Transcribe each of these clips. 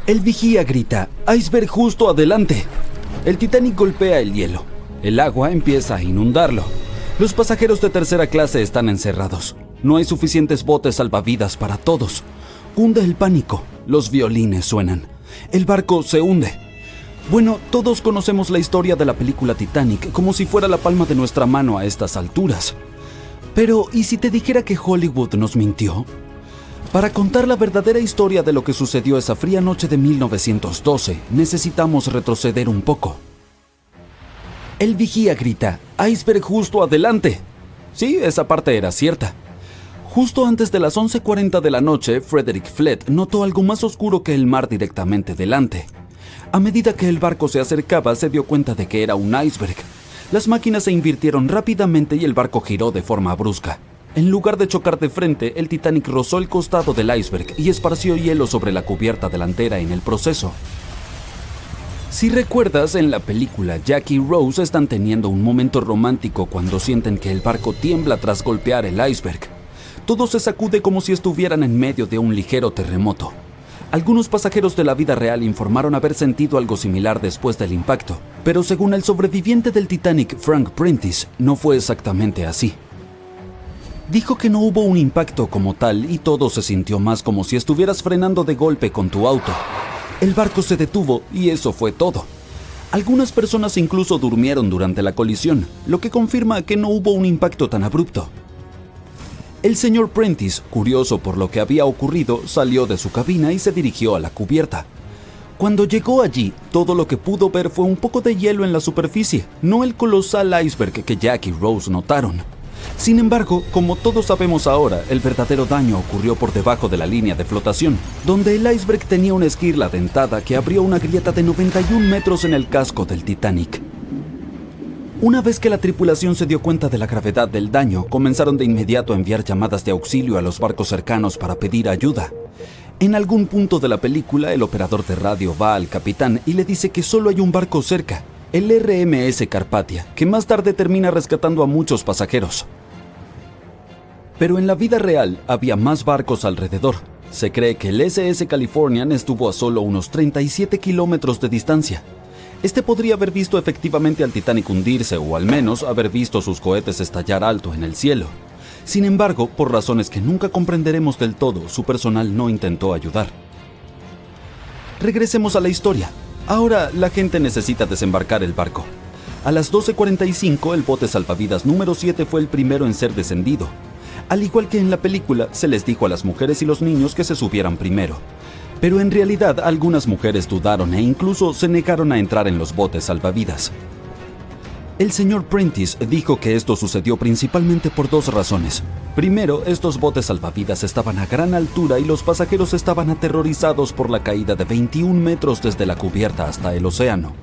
El vigía grita: «¡Iceberg justo adelante!». El Titanic golpea el hielo. El agua empieza a inundarlo. Los pasajeros de tercera clase están encerrados. No hay suficientes botes salvavidas para todos. Hunde el pánico. Los violines suenan. El barco se hunde. Bueno, todos conocemos la historia de la película Titanic como si fuera la palma de nuestra mano a estas alturas. Pero, ¿y si te dijera que Hollywood nos mintió? Para contar la verdadera historia de lo que sucedió esa fría noche de 1912, necesitamos retroceder un poco. El vigía grita: «¡Iceberg justo adelante!». Sí, esa parte era cierta. Justo antes de las 11:40 de la noche, Frederick Flett notó algo más oscuro que el mar directamente delante. A medida que el barco se acercaba, se dio cuenta de que era un iceberg. Las máquinas se invirtieron rápidamente y el barco giró de forma brusca. En lugar de chocar de frente, el Titanic rozó el costado del iceberg y esparció hielo sobre la cubierta delantera en el proceso. Si recuerdas, en la película, Jack y Rose están teniendo un momento romántico cuando sienten que el barco tiembla tras golpear el iceberg. Todo se sacude como si estuvieran en medio de un ligero terremoto. Algunos pasajeros de la vida real informaron haber sentido algo similar después del impacto, pero según el sobreviviente del Titanic, Frank Prentice, no fue exactamente así. Dijo que no hubo un impacto como tal y todo se sintió más como si estuvieras frenando de golpe con tu auto. El barco se detuvo y eso fue todo. Algunas personas incluso durmieron durante la colisión, lo que confirma que no hubo un impacto tan abrupto. El señor Prentice, curioso por lo que había ocurrido, salió de su cabina y se dirigió a la cubierta. Cuando llegó allí, todo lo que pudo ver fue un poco de hielo en la superficie, no el colosal iceberg que Jack y Rose notaron. Sin embargo, como todos sabemos ahora, el verdadero daño ocurrió por debajo de la línea de flotación, donde el iceberg tenía una esquirla dentada que abrió una grieta de 91 metros en el casco del Titanic. Una vez que la tripulación se dio cuenta de la gravedad del daño, comenzaron de inmediato a enviar llamadas de auxilio a los barcos cercanos para pedir ayuda. En algún punto de la película, el operador de radio va al capitán y le dice que solo hay un barco cerca, el RMS Carpathia, que más tarde termina rescatando a muchos pasajeros. Pero en la vida real había más barcos alrededor. Se cree que el SS Californian estuvo a solo unos 37 kilómetros de distancia. Este podría haber visto efectivamente al Titanic hundirse o al menos haber visto sus cohetes estallar alto en el cielo. Sin embargo, por razones que nunca comprenderemos del todo, su personal no intentó ayudar. Regresemos a la historia. Ahora la gente necesita desembarcar el barco. A las 12:45 el bote salvavidas número 7 fue el primero en ser descendido. Al igual que en la película, se les dijo a las mujeres y los niños que se subieran primero. Pero en realidad algunas mujeres dudaron e incluso se negaron a entrar en los botes salvavidas. El señor Prentice dijo que esto sucedió principalmente por dos razones. Primero, estos botes salvavidas estaban a gran altura y los pasajeros estaban aterrorizados por la caída de 21 metros desde la cubierta hasta el océano.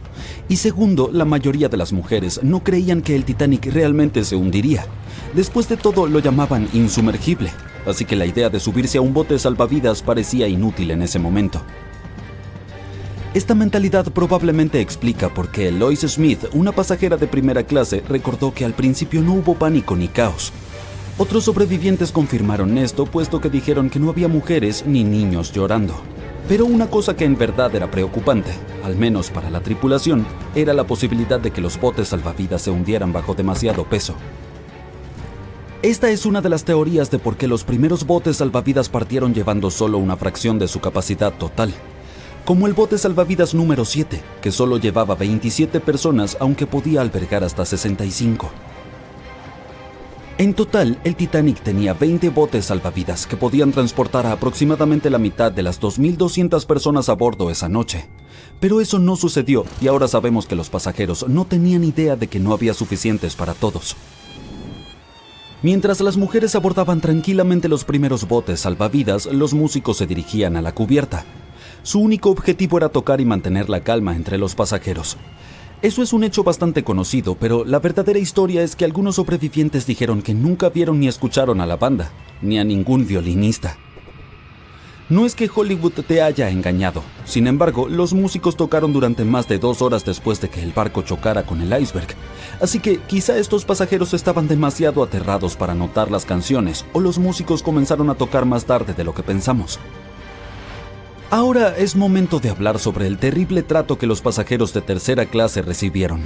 Y segundo, la mayoría de las mujeres no creían que el Titanic realmente se hundiría. Después de todo, lo llamaban insumergible, así que la idea de subirse a un bote salvavidas parecía inútil en ese momento. Esta mentalidad probablemente explica por qué Lois Smith, una pasajera de primera clase, recordó que al principio no hubo pánico ni caos. Otros sobrevivientes confirmaron esto, puesto que dijeron que no había mujeres ni niños llorando. Pero una cosa que en verdad era preocupante, al menos para la tripulación, era la posibilidad de que los botes salvavidas se hundieran bajo demasiado peso. Esta es una de las teorías de por qué los primeros botes salvavidas partieron llevando solo una fracción de su capacidad total. Como el bote salvavidas número 7, que solo llevaba 27 personas aunque podía albergar hasta 65. En total, el Titanic tenía 20 botes salvavidas que podían transportar a aproximadamente la mitad de las 2.200 personas a bordo esa noche. Pero eso no sucedió y ahora sabemos que los pasajeros no tenían idea de que no había suficientes para todos. Mientras las mujeres abordaban tranquilamente los primeros botes salvavidas, los músicos se dirigían a la cubierta. Su único objetivo era tocar y mantener la calma entre los pasajeros. Eso es un hecho bastante conocido, pero la verdadera historia es que algunos sobrevivientes dijeron que nunca vieron ni escucharon a la banda, ni a ningún violinista. No es que Hollywood te haya engañado. Sin embargo, los músicos tocaron durante más de 2 horas después de que el barco chocara con el iceberg. Así que quizá estos pasajeros estaban demasiado aterrados para notar las canciones, o los músicos comenzaron a tocar más tarde de lo que pensamos. Ahora es momento de hablar sobre el terrible trato que los pasajeros de tercera clase recibieron.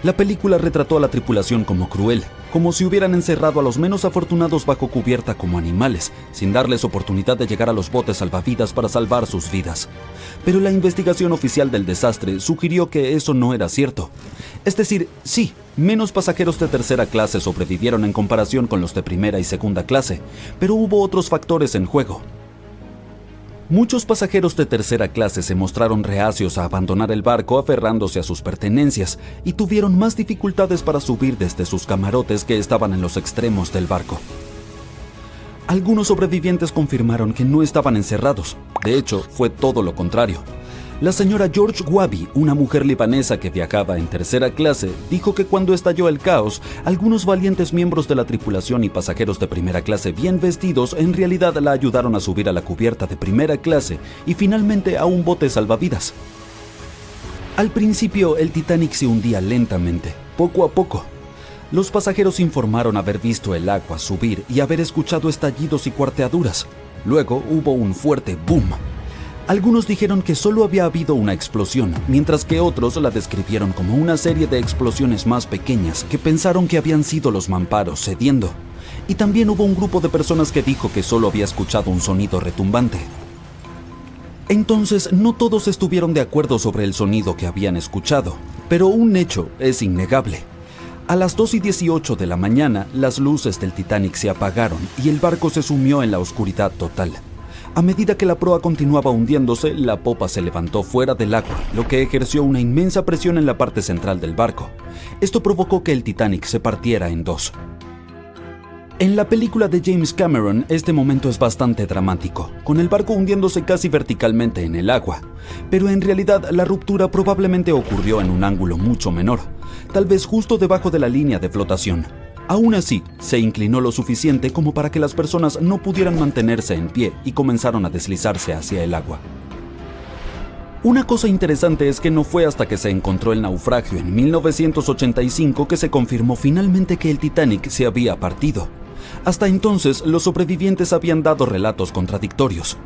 La película retrató a la tripulación como cruel, como si hubieran encerrado a los menos afortunados bajo cubierta como animales, sin darles oportunidad de llegar a los botes salvavidas para salvar sus vidas. Pero la investigación oficial del desastre sugirió que eso no era cierto. Es decir, sí, menos pasajeros de tercera clase sobrevivieron en comparación con los de primera y segunda clase, pero hubo otros factores en juego. Muchos pasajeros de tercera clase se mostraron reacios a abandonar el barco aferrándose a sus pertenencias y tuvieron más dificultades para subir desde sus camarotes que estaban en los extremos del barco. Algunos sobrevivientes confirmaron que no estaban encerrados. De hecho, fue todo lo contrario. La señora George Wabi, una mujer libanesa que viajaba en tercera clase, dijo que cuando estalló el caos, algunos valientes miembros de la tripulación y pasajeros de primera clase bien vestidos en realidad la ayudaron a subir a la cubierta de primera clase y finalmente a un bote salvavidas. Al principio, el Titanic se hundía lentamente, poco a poco. Los pasajeros informaron haber visto el agua subir y haber escuchado estallidos y cuarteaduras. Luego hubo un fuerte boom. Algunos dijeron que solo había habido una explosión, mientras que otros la describieron como una serie de explosiones más pequeñas que pensaron que habían sido los mamparos cediendo. Y también hubo un grupo de personas que dijo que solo había escuchado un sonido retumbante. Entonces, no todos estuvieron de acuerdo sobre el sonido que habían escuchado, pero un hecho es innegable. A las 2:18 de la mañana, las luces del Titanic se apagaron y el barco se sumió en la oscuridad total. A medida que la proa continuaba hundiéndose, la popa se levantó fuera del agua, lo que ejerció una inmensa presión en la parte central del barco. Esto provocó que el Titanic se partiera en dos. En la película de James Cameron, este momento es bastante dramático, con el barco hundiéndose casi verticalmente en el agua. Pero en realidad, la ruptura probablemente ocurrió en un ángulo mucho menor, tal vez justo debajo de la línea de flotación. Aún así, se inclinó lo suficiente como para que las personas no pudieran mantenerse en pie y comenzaron a deslizarse hacia el agua. Una cosa interesante es que no fue hasta que se encontró el naufragio en 1985 que se confirmó finalmente que el Titanic se había partido. Hasta entonces, los sobrevivientes habían dado relatos contradictorios.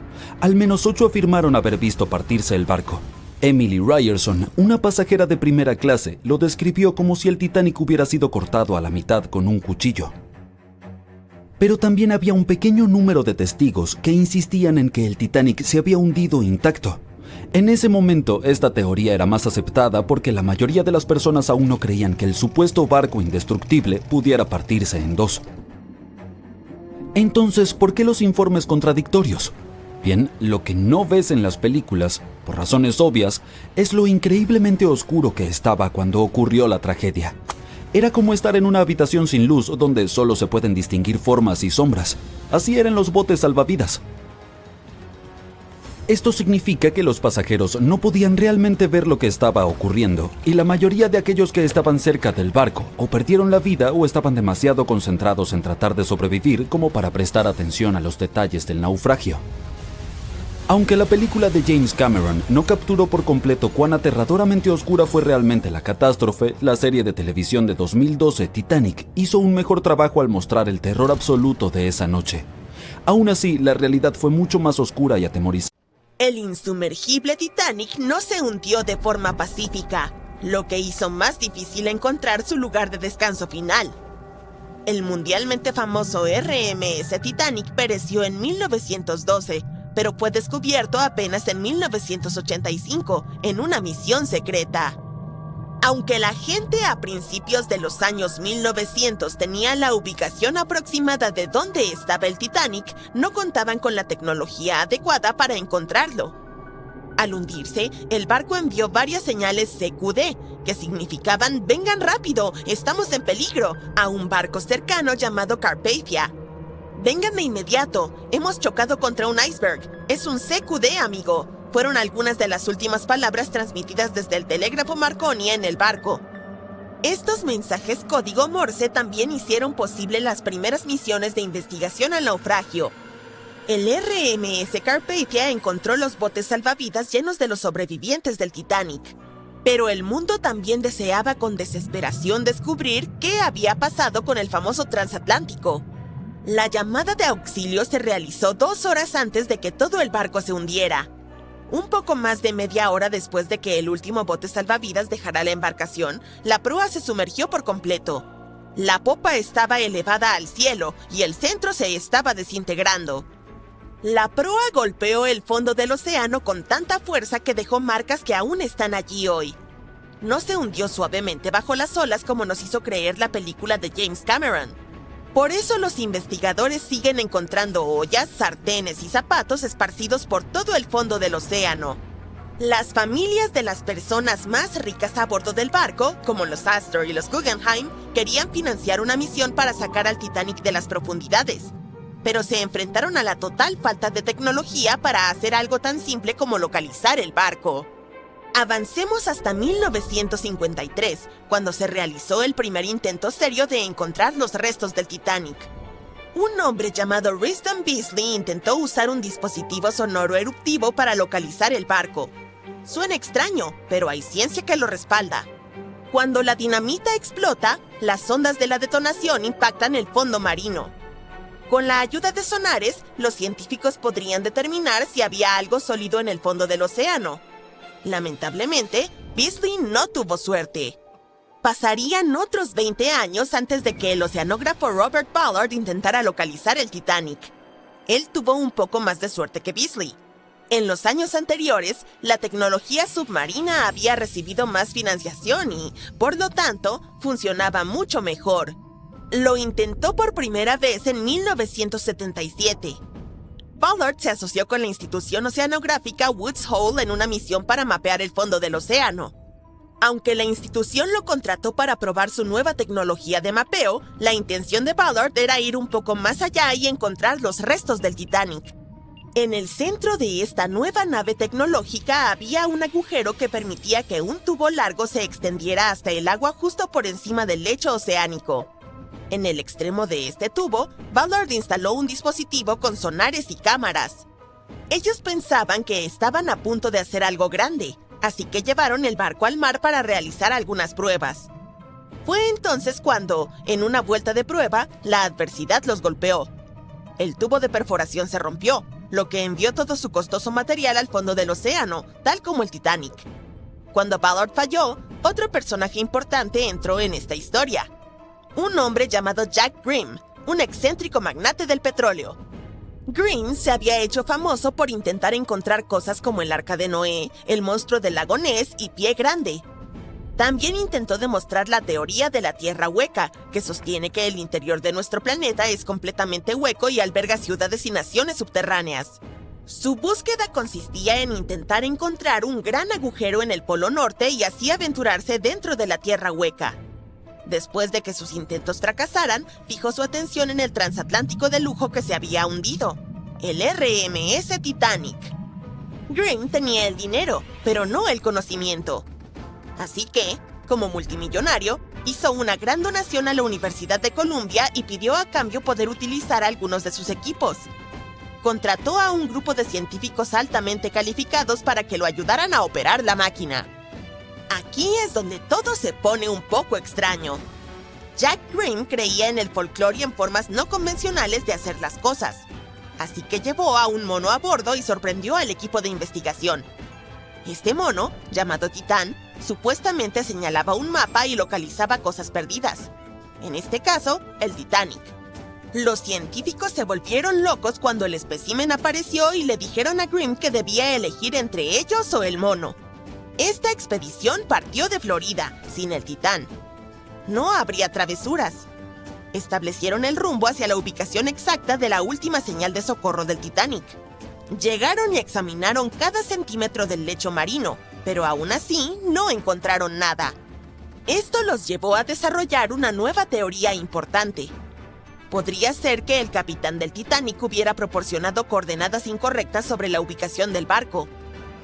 Al menos 8 afirmaron haber visto partirse el barco. Emily Ryerson, una pasajera de primera clase, lo describió como si el Titanic hubiera sido cortado a la mitad con un cuchillo. Pero también había un pequeño número de testigos que insistían en que el Titanic se había hundido intacto. En ese momento, esta teoría era más aceptada porque la mayoría de las personas aún no creían que el supuesto barco indestructible pudiera partirse en dos. Entonces, ¿por qué los informes contradictorios? Bien, lo que no ves en las películas, por razones obvias, es lo increíblemente oscuro que estaba cuando ocurrió la tragedia. Era como estar en una habitación sin luz donde solo se pueden distinguir formas y sombras. Así eran los botes salvavidas. Esto significa que los pasajeros no podían realmente ver lo que estaba ocurriendo, y la mayoría de aquellos que estaban cerca del barco o perdieron la vida o estaban demasiado concentrados en tratar de sobrevivir como para prestar atención a los detalles del naufragio. Aunque la película de James Cameron no capturó por completo cuán aterradoramente oscura fue realmente la catástrofe, la serie de televisión de 2012 Titanic hizo un mejor trabajo al mostrar el terror absoluto de esa noche. Aún así, la realidad fue mucho más oscura y atemorizante. El insumergible Titanic no se hundió de forma pacífica, lo que hizo más difícil encontrar su lugar de descanso final. El mundialmente famoso RMS Titanic pereció en 1912, pero fue descubierto apenas en 1985 en una misión secreta. Aunque la gente a principios de los años 1900 tenía la ubicación aproximada de dónde estaba el Titanic, no contaban con la tecnología adecuada para encontrarlo. Al hundirse, el barco envió varias señales CQD, que significaban «vengan rápido, estamos en peligro», a un barco cercano llamado Carpathia. «Vengan de inmediato, hemos chocado contra un iceberg, es un CQD, amigo», fueron algunas de las últimas palabras transmitidas desde el telégrafo Marconi en el barco. Estos mensajes código Morse también hicieron posible las primeras misiones de investigación al naufragio. El RMS Carpathia encontró los botes salvavidas llenos de los sobrevivientes del Titanic. Pero el mundo también deseaba con desesperación descubrir qué había pasado con el famoso transatlántico. La llamada de auxilio se realizó 2 horas antes de que todo el barco se hundiera. Un poco más de media hora después de que el último bote salvavidas dejara la embarcación, la proa se sumergió por completo. La popa estaba elevada al cielo y el centro se estaba desintegrando. La proa golpeó el fondo del océano con tanta fuerza que dejó marcas que aún están allí hoy. No se hundió suavemente bajo las olas como nos hizo creer la película de James Cameron. Por eso los investigadores siguen encontrando ollas, sartenes y zapatos esparcidos por todo el fondo del océano. Las familias de las personas más ricas a bordo del barco, como los Astor y los Guggenheim, querían financiar una misión para sacar al Titanic de las profundidades, pero se enfrentaron a la total falta de tecnología para hacer algo tan simple como localizar el barco. Avancemos hasta 1953, cuando se realizó el primer intento serio de encontrar los restos del Titanic. Un hombre llamado Risdon Beasley intentó usar un dispositivo sonoro eruptivo para localizar el barco. Suena extraño, pero hay ciencia que lo respalda. Cuando la dinamita explota, las ondas de la detonación impactan el fondo marino. Con la ayuda de sonares, los científicos podrían determinar si había algo sólido en el fondo del océano. Lamentablemente, Beasley no tuvo suerte. Pasarían otros 20 años antes de que el oceanógrafo Robert Ballard intentara localizar el Titanic. Él tuvo un poco más de suerte que Beasley. En los años anteriores, la tecnología submarina había recibido más financiación y, por lo tanto, funcionaba mucho mejor. Lo intentó por primera vez en 1977. Ballard se asoció con la institución oceanográfica Woods Hole en una misión para mapear el fondo del océano. Aunque la institución lo contrató para probar su nueva tecnología de mapeo, la intención de Ballard era ir un poco más allá y encontrar los restos del Titanic. En el centro de esta nueva nave tecnológica había un agujero que permitía que un tubo largo se extendiera hasta el agua justo por encima del lecho oceánico. En el extremo de este tubo, Ballard instaló un dispositivo con sonares y cámaras. Ellos pensaban que estaban a punto de hacer algo grande, así que llevaron el barco al mar para realizar algunas pruebas. Fue entonces cuando, en una vuelta de prueba, la adversidad los golpeó. El tubo de perforación se rompió, lo que envió todo su costoso material al fondo del océano, tal como el Titanic. Cuando Ballard falló, otro personaje importante entró en esta historia. Un hombre llamado Jack Grimm, un excéntrico magnate del petróleo. Grimm se había hecho famoso por intentar encontrar cosas como el Arca de Noé, el monstruo del lago Ness y Pie Grande. También intentó demostrar la teoría de la Tierra hueca, que sostiene que el interior de nuestro planeta es completamente hueco y alberga ciudades y naciones subterráneas. Su búsqueda consistía en intentar encontrar un gran agujero en el Polo Norte y así aventurarse dentro de la Tierra hueca. Después de que sus intentos fracasaran, fijó su atención en el transatlántico de lujo que se había hundido, el RMS Titanic. Grimm tenía el dinero, pero no el conocimiento. Así que, como multimillonario, hizo una gran donación a la Universidad de Columbia y pidió a cambio poder utilizar algunos de sus equipos. Contrató a un grupo de científicos altamente calificados para que lo ayudaran a operar la máquina. Aquí es donde todo se pone un poco extraño. Jack Grimm creía en el folclore y en formas no convencionales de hacer las cosas. Así que llevó a un mono a bordo y sorprendió al equipo de investigación. Este mono, llamado Titán, supuestamente señalaba un mapa y localizaba cosas perdidas. En este caso, el Titanic. Los científicos se volvieron locos cuando el espécimen apareció y le dijeron a Grimm que debía elegir entre ellos o el mono. Esta expedición partió de Florida, sin el Titán. No habría travesuras. Establecieron el rumbo hacia la ubicación exacta de la última señal de socorro del Titanic. Llegaron y examinaron cada centímetro del lecho marino, pero aún así no encontraron nada. Esto los llevó a desarrollar una nueva teoría importante. Podría ser que el capitán del Titanic hubiera proporcionado coordenadas incorrectas sobre la ubicación del barco.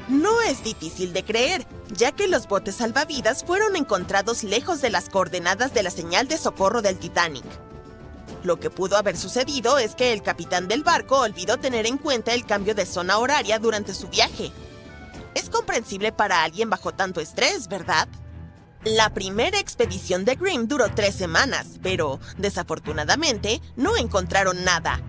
No es difícil de creer, ya que los botes salvavidas fueron encontrados lejos de las coordenadas de la señal de socorro del Titanic. Lo que pudo haber sucedido es que el capitán del barco olvidó tener en cuenta el cambio de zona horaria durante su viaje. Es comprensible para alguien bajo tanto estrés, ¿verdad? La primera expedición de Grimm duró 3 semanas, pero, desafortunadamente, no encontraron nada.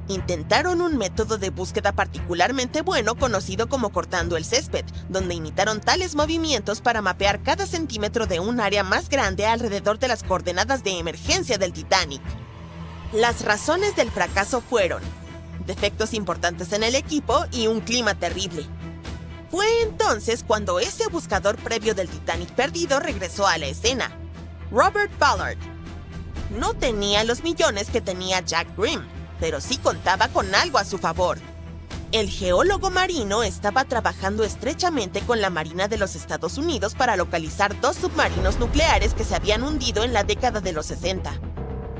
Intentaron un método de búsqueda particularmente bueno conocido como cortando el césped, donde imitaron tales movimientos para mapear cada centímetro de un área más grande alrededor de las coordenadas de emergencia del Titanic. Las razones del fracaso fueron defectos importantes en el equipo y un clima terrible. Fue entonces cuando ese buscador previo del Titanic perdido regresó a la escena, Robert Ballard. No tenía los millones que tenía Jack Grimm, pero sí contaba con algo a su favor. El geólogo marino estaba trabajando estrechamente con la Marina de los Estados Unidos para localizar 2 submarinos nucleares que se habían hundido en la década de los 60.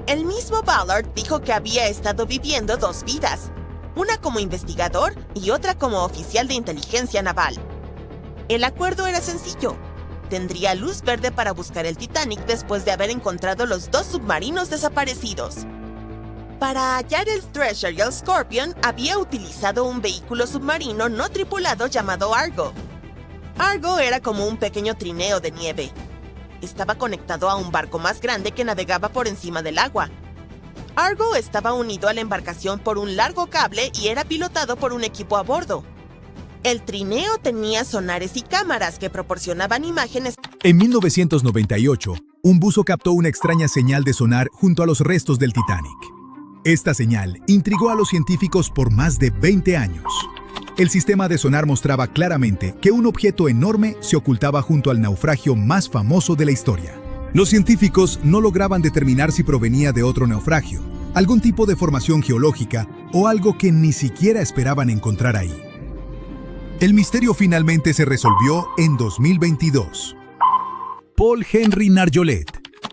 El mismo Ballard dijo que había estado viviendo 2 vidas, una como investigador y otra como oficial de inteligencia naval. El acuerdo era sencillo. Tendría luz verde para buscar el Titanic después de haber encontrado los 2 submarinos desaparecidos. Para hallar el Treasure y el Scorpion, había utilizado un vehículo submarino no tripulado llamado Argo. Argo era como un pequeño trineo de nieve. Estaba conectado a un barco más grande que navegaba por encima del agua. Argo estaba unido a la embarcación por un largo cable y era pilotado por un equipo a bordo. El trineo tenía sonares y cámaras que proporcionaban imágenes. En 1998, un buzo captó una extraña señal de sonar junto a los restos del Titanic. Esta señal intrigó a los científicos por más de 20 años. El sistema de sonar mostraba claramente que un objeto enorme se ocultaba junto al naufragio más famoso de la historia. Los científicos no lograban determinar si provenía de otro naufragio, algún tipo de formación geológica o algo que ni siquiera esperaban encontrar ahí. El misterio finalmente se resolvió en 2022. Paul Henry Nargeolet,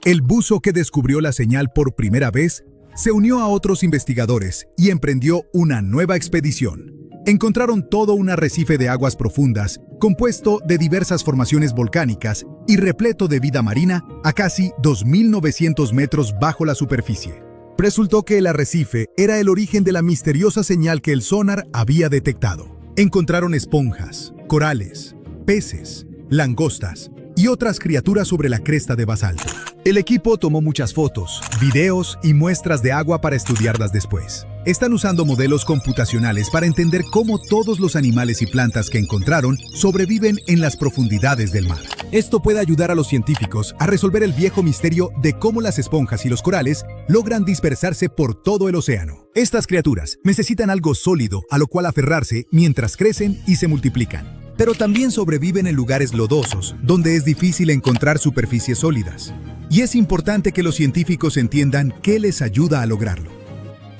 el buzo que descubrió la señal por primera vez, se unió a otros investigadores y emprendió una nueva expedición. Encontraron todo un arrecife de aguas profundas, compuesto de diversas formaciones volcánicas y repleto de vida marina a casi 2.900 metros bajo la superficie. Resultó que el arrecife era el origen de la misteriosa señal que el sonar había detectado. Encontraron esponjas, corales, peces, langostas y otras criaturas sobre la cresta de basalto. El equipo tomó muchas fotos, videos y muestras de agua para estudiarlas después. Están usando modelos computacionales para entender cómo todos los animales y plantas que encontraron sobreviven en las profundidades del mar. Esto puede ayudar a los científicos a resolver el viejo misterio de cómo las esponjas y los corales logran dispersarse por todo el océano. Estas criaturas necesitan algo sólido a lo cual aferrarse mientras crecen y se multiplican. Pero también sobreviven en lugares lodosos, donde es difícil encontrar superficies sólidas. Y es importante que los científicos entiendan qué les ayuda a lograrlo.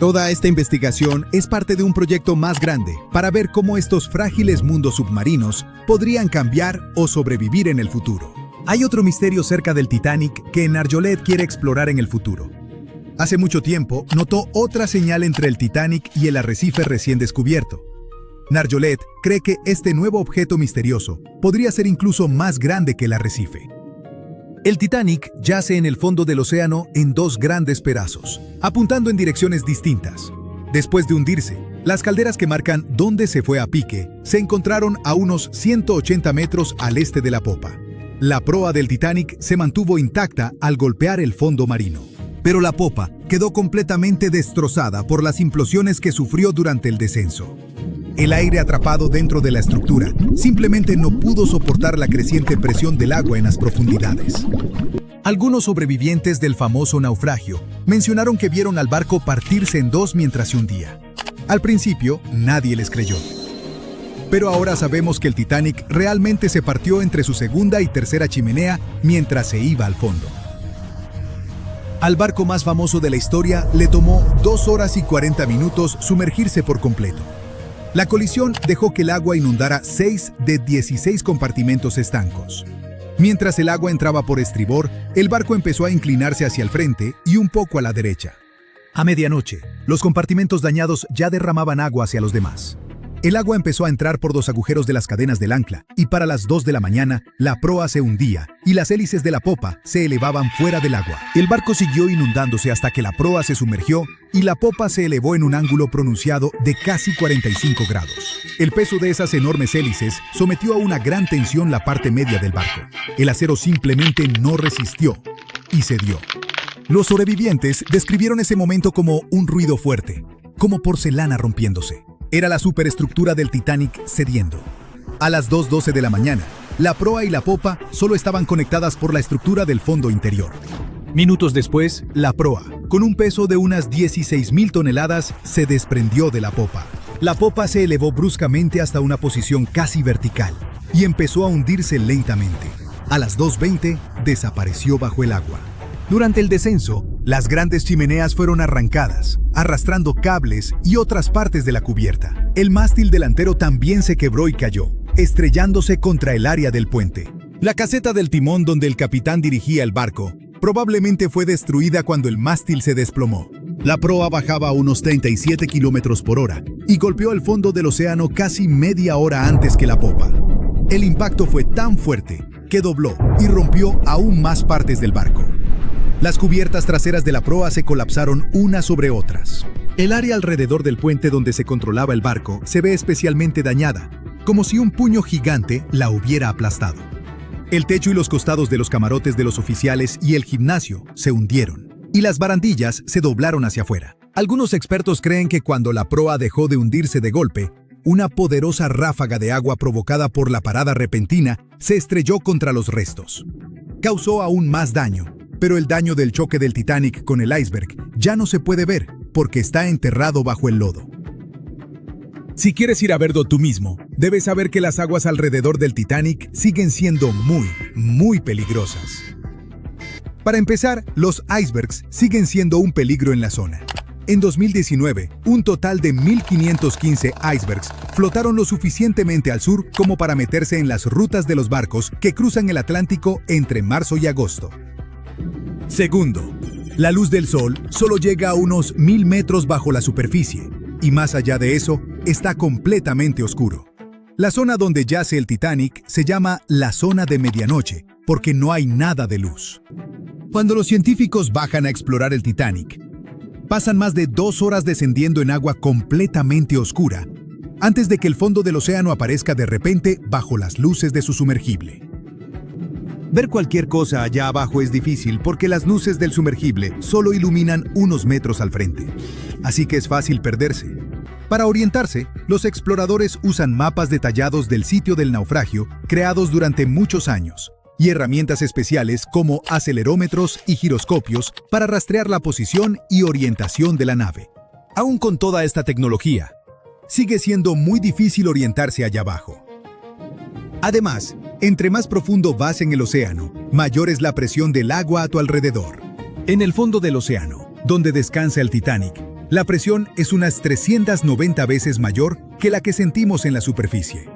Toda esta investigación es parte de un proyecto más grande para ver cómo estos frágiles mundos submarinos podrían cambiar o sobrevivir en el futuro. Hay otro misterio cerca del Titanic que Nargeolet quiere explorar en el futuro. Hace mucho tiempo notó otra señal entre el Titanic y el arrecife recién descubierto. Nargeolet cree que este nuevo objeto misterioso podría ser incluso más grande que el arrecife. El Titanic yace en el fondo del océano en 2 grandes pedazos, apuntando en direcciones distintas. Después de hundirse, las calderas que marcan dónde se fue a pique se encontraron a unos 180 metros al este de la popa. La proa del Titanic se mantuvo intacta al golpear el fondo marino. Pero la popa quedó completamente destrozada por las implosiones que sufrió durante el descenso. El aire atrapado dentro de la estructura simplemente no pudo soportar la creciente presión del agua en las profundidades. Algunos sobrevivientes del famoso naufragio mencionaron que vieron al barco partirse en 2 mientras se hundía. Al principio, nadie les creyó. Pero ahora sabemos que el Titanic realmente se partió entre su segunda y tercera chimenea mientras se iba al fondo. Al barco más famoso de la historia le tomó 2 horas y 40 minutos sumergirse por completo. La colisión dejó que el agua inundara 6 de 16 compartimentos estancos. Mientras el agua entraba por estribor, el barco empezó a inclinarse hacia el frente y un poco a la derecha. A medianoche, los compartimentos dañados ya derramaban agua hacia los demás. El agua empezó a entrar por 2 agujeros de las cadenas del ancla y para las 2 de la mañana, la proa se hundía y las hélices de la popa se elevaban fuera del agua. El barco siguió inundándose hasta que la proa se sumergió y la popa se elevó en un ángulo pronunciado de casi 45 grados. El peso de esas enormes hélices sometió a una gran tensión la parte media del barco. El acero simplemente no resistió y cedió. Los sobrevivientes describieron ese momento como un ruido fuerte. como porcelana rompiéndose. Era la superestructura del Titanic cediendo. A las 2:12 de la mañana, la proa y la popa solo estaban conectadas por la estructura del fondo interior. Minutos después, la proa, con un peso de unas 16.000 toneladas, se desprendió de la popa. La popa se elevó bruscamente hasta una posición casi vertical y empezó a hundirse lentamente. A las 2:20, desapareció bajo el agua. Durante el descenso, las grandes chimeneas fueron arrancadas, arrastrando cables y otras partes de la cubierta. El mástil delantero también se quebró y cayó, estrellándose contra el área del puente. La caseta del timón donde el capitán dirigía el barco probablemente fue destruida cuando el mástil se desplomó. La proa bajaba a unos 37 kilómetros por hora y golpeó el fondo del océano casi media hora antes que la popa. El impacto fue tan fuerte que dobló y rompió aún más partes del barco. Las cubiertas traseras de la proa se colapsaron unas sobre otras. El área alrededor del puente donde se controlaba el barco se ve especialmente dañada, como si un puño gigante la hubiera aplastado. El techo y los costados de los camarotes de los oficiales y el gimnasio se hundieron, y las barandillas se doblaron hacia afuera. Algunos expertos creen que cuando la proa dejó de hundirse de golpe, una poderosa ráfaga de agua provocada por la parada repentina se estrelló contra los restos. Causó aún más daño, pero el daño del choque del Titanic con el iceberg ya no se puede ver porque está enterrado bajo el lodo. Si quieres ir a verlo tú mismo, debes saber que las aguas alrededor del Titanic siguen siendo muy peligrosas. Para empezar, los icebergs siguen siendo un peligro en la zona. En 2019, un total de 1.515 icebergs flotaron lo suficientemente al sur como para meterse en las rutas de los barcos que cruzan el Atlántico entre marzo y agosto. Segundo, la luz del sol solo llega a unos 1.000 metros bajo la superficie, y más allá de eso, está completamente oscuro. La zona donde yace el Titanic se llama la zona de medianoche, porque no hay nada de luz. Cuando los científicos bajan a explorar el Titanic, pasan más de 2 horas descendiendo en agua completamente oscura, antes de que el fondo del océano aparezca de repente bajo las luces de su sumergible. Ver cualquier cosa allá abajo es difícil porque las luces del sumergible solo iluminan unos metros al frente, así que es fácil perderse. Para orientarse, los exploradores usan mapas detallados del sitio del naufragio creados durante muchos años y herramientas especiales como acelerómetros y giroscopios para rastrear la posición y orientación de la nave. Aún con toda esta tecnología, sigue siendo muy difícil orientarse allá abajo. Además, entre más profundo vas en el océano, mayor es la presión del agua a tu alrededor. En el fondo del océano, donde descansa el Titanic, la presión es unas 390 veces mayor que la que sentimos en la superficie.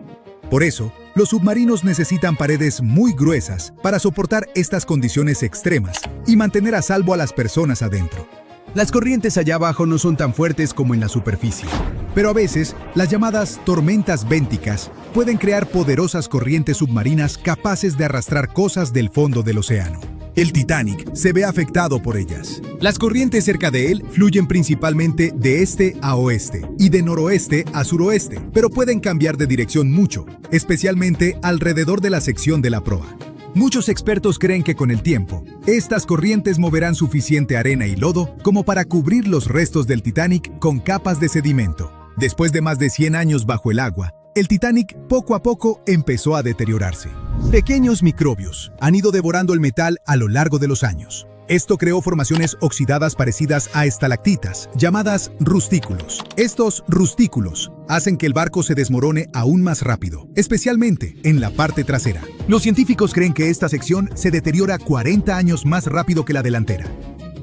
Por eso, los submarinos necesitan paredes muy gruesas para soportar estas condiciones extremas y mantener a salvo a las personas adentro. Las corrientes allá abajo no son tan fuertes como en la superficie, pero a veces las llamadas tormentas bénticas pueden crear poderosas corrientes submarinas capaces de arrastrar cosas del fondo del océano. El Titanic se ve afectado por ellas. Las corrientes cerca de él fluyen principalmente de este a oeste y de noroeste a suroeste, pero pueden cambiar de dirección mucho, especialmente alrededor de la sección de la proa. Muchos expertos creen que con el tiempo, estas corrientes moverán suficiente arena y lodo como para cubrir los restos del Titanic con capas de sedimento. Después de más de 100 años bajo el agua, el Titanic poco a poco empezó a deteriorarse. Pequeños microbios han ido devorando el metal a lo largo de los años. Esto creó formaciones oxidadas parecidas a estalactitas, llamadas rustículos. Estos rustículos hacen que el barco se desmorone aún más rápido, especialmente en la parte trasera. Los científicos creen que esta sección se deteriora 40 años más rápido que la delantera.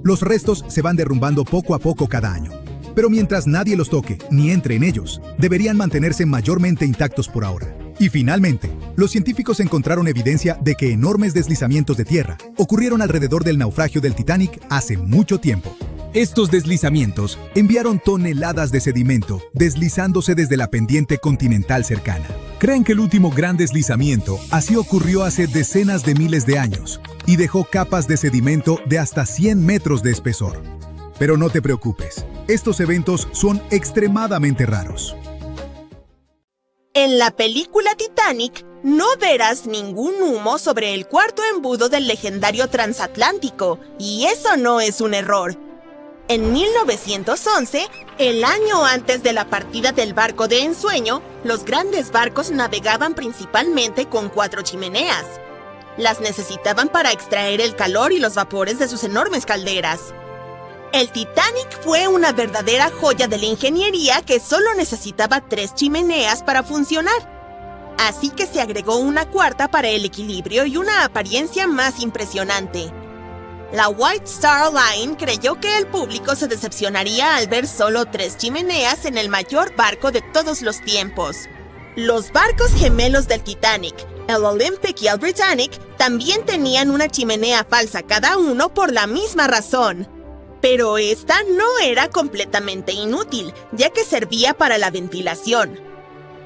Los restos se van derrumbando poco a poco cada año. Pero mientras nadie los toque ni entre en ellos, deberían mantenerse mayormente intactos por ahora. Y finalmente, los científicos encontraron evidencia de que enormes deslizamientos de tierra ocurrieron alrededor del naufragio del Titanic hace mucho tiempo. Estos deslizamientos enviaron toneladas de sedimento deslizándose desde la pendiente continental cercana. Creen que el último gran deslizamiento así ocurrió hace decenas de miles de años y dejó capas de sedimento de hasta 100 metros de espesor. Pero no te preocupes, estos eventos son extremadamente raros. En la película Titanic, no verás ningún humo sobre el cuarto embudo del legendario transatlántico, y eso no es un error. En 1911, el año antes de la partida del barco de ensueño, los grandes barcos navegaban principalmente con 4 chimeneas. Las necesitaban para extraer el calor y los vapores de sus enormes calderas. El Titanic fue una verdadera joya de la ingeniería que solo necesitaba 3 chimeneas para funcionar. Así que se agregó una cuarta para el equilibrio y una apariencia más impresionante. La White Star Line creyó que el público se decepcionaría al ver solo 3 chimeneas en el mayor barco de todos los tiempos. Los barcos gemelos del Titanic, el Olympic y el Britannic, también tenían una chimenea falsa cada uno por la misma razón. Pero esta no era completamente inútil, ya que servía para la ventilación.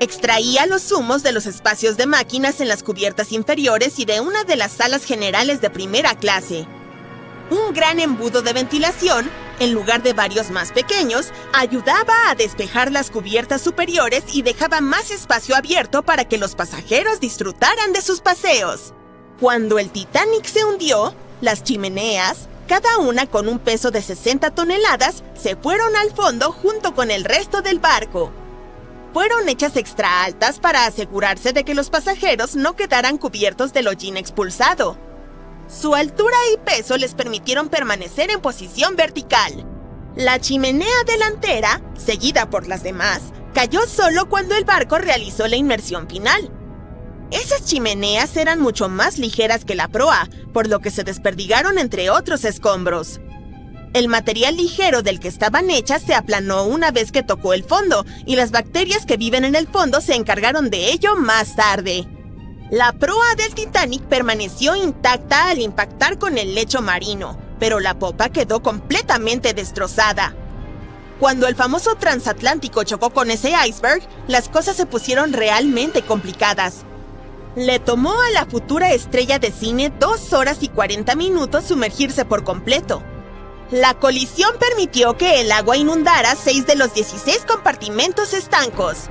Extraía los humos de los espacios de máquinas en las cubiertas inferiores y de una de las salas generales de primera clase. Un gran embudo de ventilación, en lugar de varios más pequeños, ayudaba a despejar las cubiertas superiores y dejaba más espacio abierto para que los pasajeros disfrutaran de sus paseos. Cuando el Titanic se hundió, las chimeneas, cada una con un peso de 60 toneladas, se fueron al fondo junto con el resto del barco. Fueron hechas extra altas para asegurarse de que los pasajeros no quedaran cubiertos del hollín expulsado. Su altura y peso les permitieron permanecer en posición vertical. La chimenea delantera, seguida por las demás, cayó solo cuando el barco realizó la inmersión final. Esas chimeneas eran mucho más ligeras que la proa, por lo que se desperdigaron entre otros escombros. El material ligero del que estaban hechas se aplanó una vez que tocó el fondo, y las bacterias que viven en el fondo se encargaron de ello más tarde. La proa del Titanic permaneció intacta al impactar con el lecho marino, pero la popa quedó completamente destrozada. Cuando el famoso transatlántico chocó con ese iceberg, las cosas se pusieron realmente complicadas. Le tomó a la futura estrella de cine 2 horas y 40 minutos sumergirse por completo. La colisión permitió que el agua inundara 6 de los 16 compartimentos estancos.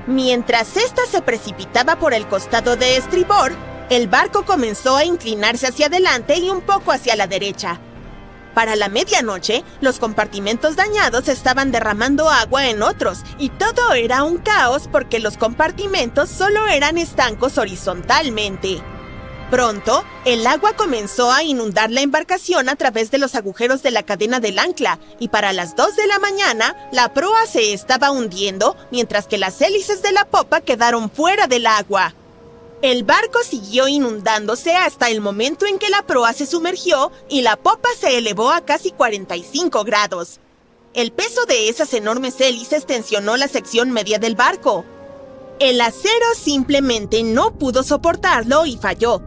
Mientras ésta se precipitaba por el costado de estribor, el barco comenzó a inclinarse hacia adelante y un poco hacia la derecha. Para la medianoche, los compartimentos dañados estaban derramando agua en otros, y todo era un caos porque los compartimentos solo eran estancos horizontalmente. Pronto, el agua comenzó a inundar la embarcación a través de los agujeros de la cadena del ancla, y para las 2 de la mañana, la proa se estaba hundiendo, mientras que las hélices de la popa quedaron fuera del agua. El barco siguió inundándose hasta el momento en que la proa se sumergió y la popa se elevó a casi 45 grados. El peso de esas enormes hélices tensionó la sección media del barco. El acero simplemente no pudo soportarlo y falló.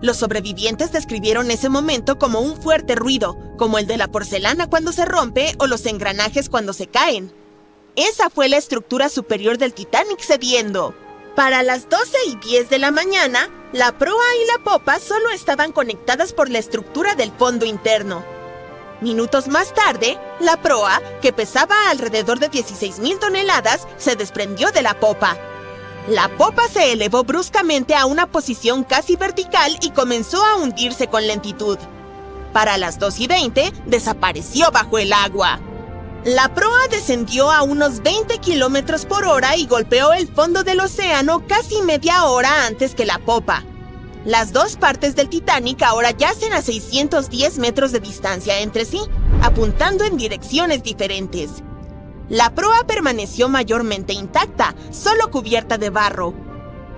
Los sobrevivientes describieron ese momento como un fuerte ruido, como el de la porcelana cuando se rompe o los engranajes cuando se caen. Esa fue la estructura superior del Titanic cediendo. Para las 12:10 de la mañana, la proa y la popa solo estaban conectadas por la estructura del fondo interno. Minutos más tarde, la proa, que pesaba alrededor de 16,000 toneladas, se desprendió de la popa. La popa se elevó bruscamente a una posición casi vertical y comenzó a hundirse con lentitud. Para las 2:20, desapareció bajo el agua. La proa descendió a unos 20 kilómetros por hora y golpeó el fondo del océano casi media hora antes que la popa. Las dos partes del Titanic ahora yacen a 610 metros de distancia entre sí, apuntando en direcciones diferentes. La proa permaneció mayormente intacta, solo cubierta de barro.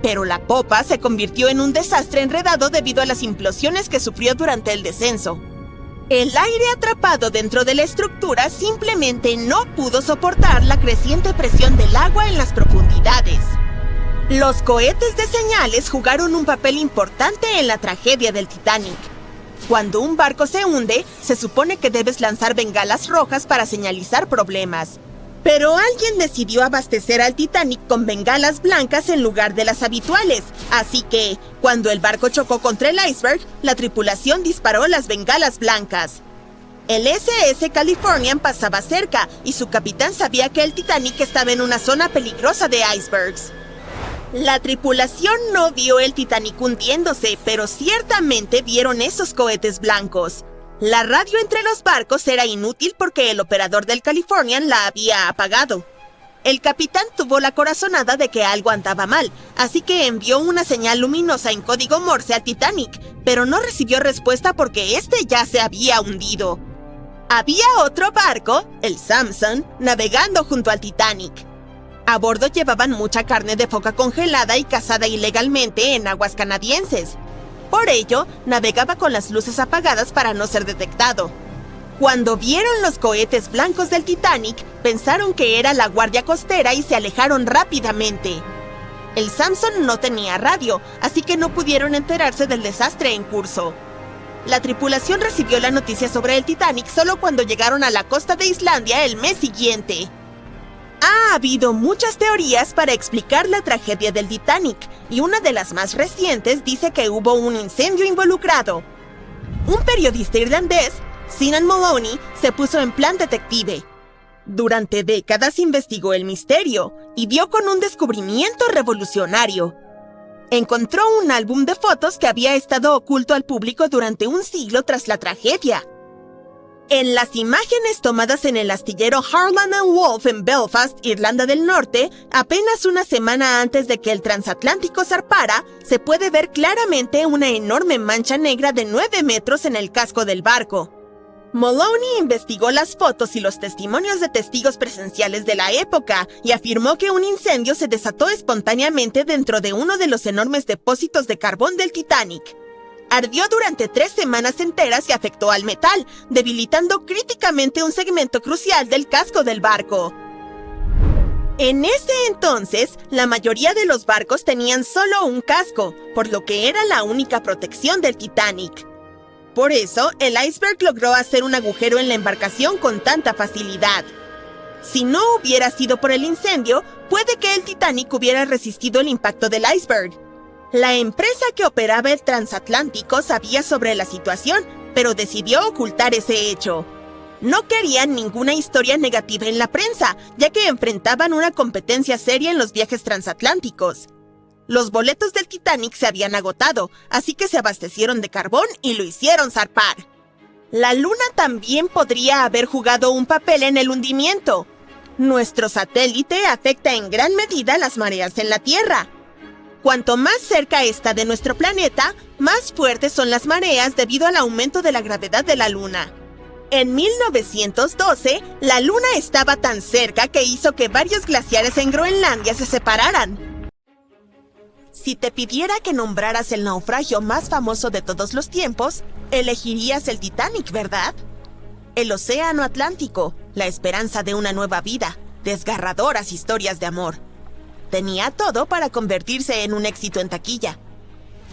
Pero la popa se convirtió en un desastre enredado debido a las implosiones que sufrió durante el descenso. El aire atrapado dentro de la estructura simplemente no pudo soportar la creciente presión del agua en las profundidades. Los cohetes de señales jugaron un papel importante en la tragedia del Titanic. Cuando un barco se hunde, se supone que debes lanzar bengalas rojas para señalizar problemas. Pero alguien decidió abastecer al Titanic con bengalas blancas en lugar de las habituales, así que, cuando el barco chocó contra el iceberg, la tripulación disparó las bengalas blancas. El SS Californian pasaba cerca, y su capitán sabía que el Titanic estaba en una zona peligrosa de icebergs. La tripulación no vio el Titanic hundiéndose, pero ciertamente vieron esos cohetes blancos. La radio entre los barcos era inútil porque el operador del Californian la había apagado. El capitán tuvo la corazonada de que algo andaba mal, así que envió una señal luminosa en código Morse al Titanic, pero no recibió respuesta porque este ya se había hundido. Había otro barco, el Samson, navegando junto al Titanic. A bordo llevaban mucha carne de foca congelada y cazada ilegalmente en aguas canadienses. Por ello, navegaba con las luces apagadas para no ser detectado. Cuando vieron los cohetes blancos del Titanic, pensaron que era la guardia costera y se alejaron rápidamente. El Samson no tenía radio, así que no pudieron enterarse del desastre en curso. La tripulación recibió la noticia sobre el Titanic solo cuando llegaron a la costa de Islandia el mes siguiente. Ha habido muchas teorías para explicar la tragedia del Titanic, y una de las más recientes dice que hubo un incendio involucrado. Un periodista irlandés, Sinan Moloney, se puso en plan detective. Durante décadas investigó el misterio y dio con un descubrimiento revolucionario. Encontró un álbum de fotos que había estado oculto al público durante un siglo tras la tragedia. En las imágenes tomadas en el astillero Harland & Wolff en Belfast, Irlanda del Norte, apenas una semana antes de que el transatlántico zarpara, se puede ver claramente una enorme mancha negra de 9 metros en el casco del barco. Moloney investigó las fotos y los testimonios de testigos presenciales de la época y afirmó que un incendio se desató espontáneamente dentro de uno de los enormes depósitos de carbón del Titanic. Ardió durante 3 semanas enteras y afectó al metal, debilitando críticamente un segmento crucial del casco del barco. En ese entonces, la mayoría de los barcos tenían solo un casco, por lo que era la única protección del Titanic. Por eso, el iceberg logró hacer un agujero en la embarcación con tanta facilidad. Si no hubiera sido por el incendio, puede que el Titanic hubiera resistido el impacto del iceberg. La empresa que operaba el transatlántico sabía sobre la situación, pero decidió ocultar ese hecho. No querían ninguna historia negativa en la prensa, ya que enfrentaban una competencia seria en los viajes transatlánticos. Los boletos del Titanic se habían agotado, así que se abastecieron de carbón y lo hicieron zarpar. La Luna también podría haber jugado un papel en el hundimiento. Nuestro satélite afecta en gran medida las mareas en la Tierra. Cuanto más cerca está de nuestro planeta, más fuertes son las mareas debido al aumento de la gravedad de la Luna. En 1912, la Luna estaba tan cerca que hizo que varios glaciares en Groenlandia se separaran. Si te pidiera que nombraras el naufragio más famoso de todos los tiempos, elegirías el Titanic, ¿verdad? El océano Atlántico, la esperanza de una nueva vida, desgarradoras historias de amor. Tenía todo para convertirse en un éxito en taquilla.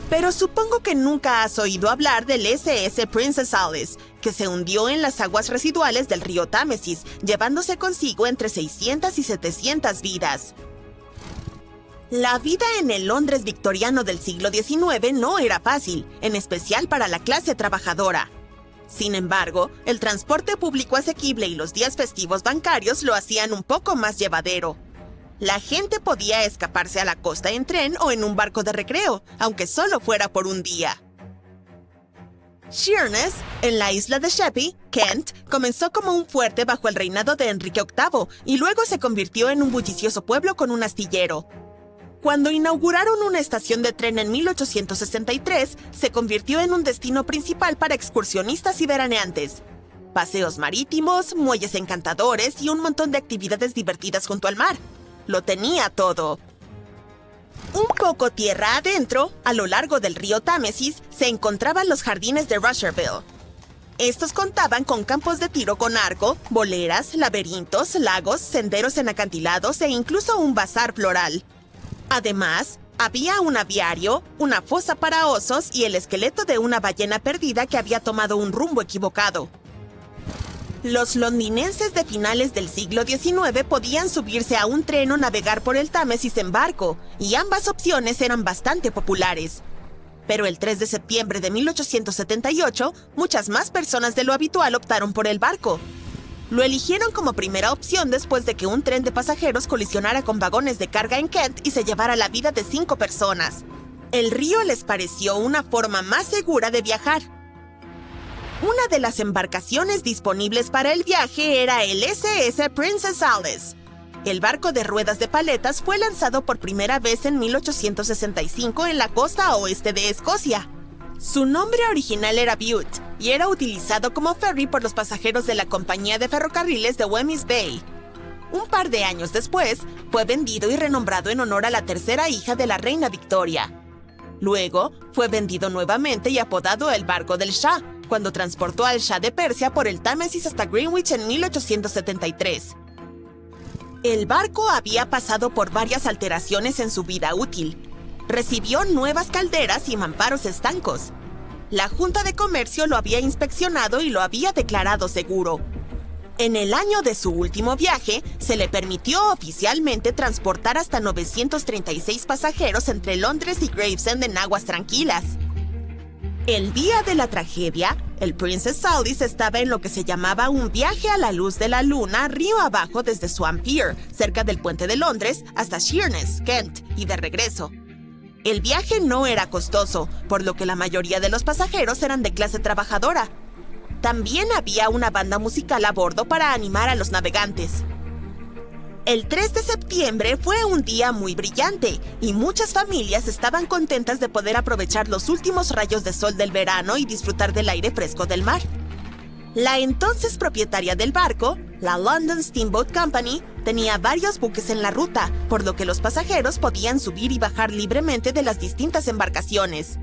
Pero supongo que nunca has oído hablar del SS Princess Alice, que se hundió en las aguas residuales del río Támesis, llevándose consigo entre 600 y 700 vidas. La vida en el Londres victoriano del siglo XIX no era fácil, en especial para la clase trabajadora. Sin embargo, el transporte público asequible y los días festivos bancarios lo hacían un poco más llevadero. La gente podía escaparse a la costa en tren o en un barco de recreo, aunque solo fuera por un día. Sheerness, en la isla de Sheppey, Kent, comenzó como un fuerte bajo el reinado de Enrique VIII y luego se convirtió en un bullicioso pueblo con un astillero. Cuando inauguraron una estación de tren en 1863, se convirtió en un destino principal para excursionistas y veraneantes. Paseos marítimos, muelles encantadores y un montón de actividades divertidas junto al mar. Lo tenía todo. Un poco tierra adentro, a lo largo del río Támesis, se encontraban los jardines de Rusherville. Estos contaban con campos de tiro con arco, boleras, laberintos, lagos, senderos en acantilados e incluso un bazar floral. Además, había un aviario, una fosa para osos y el esqueleto de una ballena perdida que había tomado un rumbo equivocado. Los londinenses de finales del siglo XIX podían subirse a un tren o navegar por el Támesis en barco, y ambas opciones eran bastante populares. Pero el 3 de septiembre de 1878, muchas más personas de lo habitual optaron por el barco. Lo eligieron como primera opción después de que un tren de pasajeros colisionara con vagones de carga en Kent y se llevara la vida de 5 personas. El río les pareció una forma más segura de viajar. Una de las embarcaciones disponibles para el viaje era el SS Princess Alice. El barco de ruedas de paletas fue lanzado por primera vez en 1865 en la costa oeste de Escocia. Su nombre original era Bute y era utilizado como ferry por los pasajeros de la compañía de ferrocarriles de Wemyss Bay. Un par de años después, fue vendido y renombrado en honor a la tercera hija de la reina Victoria. Luego, fue vendido nuevamente y apodado el barco del Shah, cuando transportó al Shah de Persia por el Támesis hasta Greenwich en 1873. El barco había pasado por varias alteraciones en su vida útil. Recibió nuevas calderas y mamparos estancos. La Junta de Comercio lo había inspeccionado y lo había declarado seguro. En el año de su último viaje, se le permitió oficialmente transportar hasta 936 pasajeros entre Londres y Gravesend en aguas tranquilas. El día de la tragedia, el Princess Alice estaba en lo que se llamaba un viaje a la luz de la luna río abajo desde Swan Pier, cerca del puente de Londres, hasta Sheerness, Kent, y de regreso. El viaje no era costoso, por lo que la mayoría de los pasajeros eran de clase trabajadora. También había una banda musical a bordo para animar a los navegantes. El 3 de septiembre fue un día muy brillante y muchas familias estaban contentas de poder aprovechar los últimos rayos de sol del verano y disfrutar del aire fresco del mar. La entonces propietaria del barco, la London Steamboat Company, tenía varios buques en la ruta, por lo que los pasajeros podían subir y bajar libremente de las distintas embarcaciones.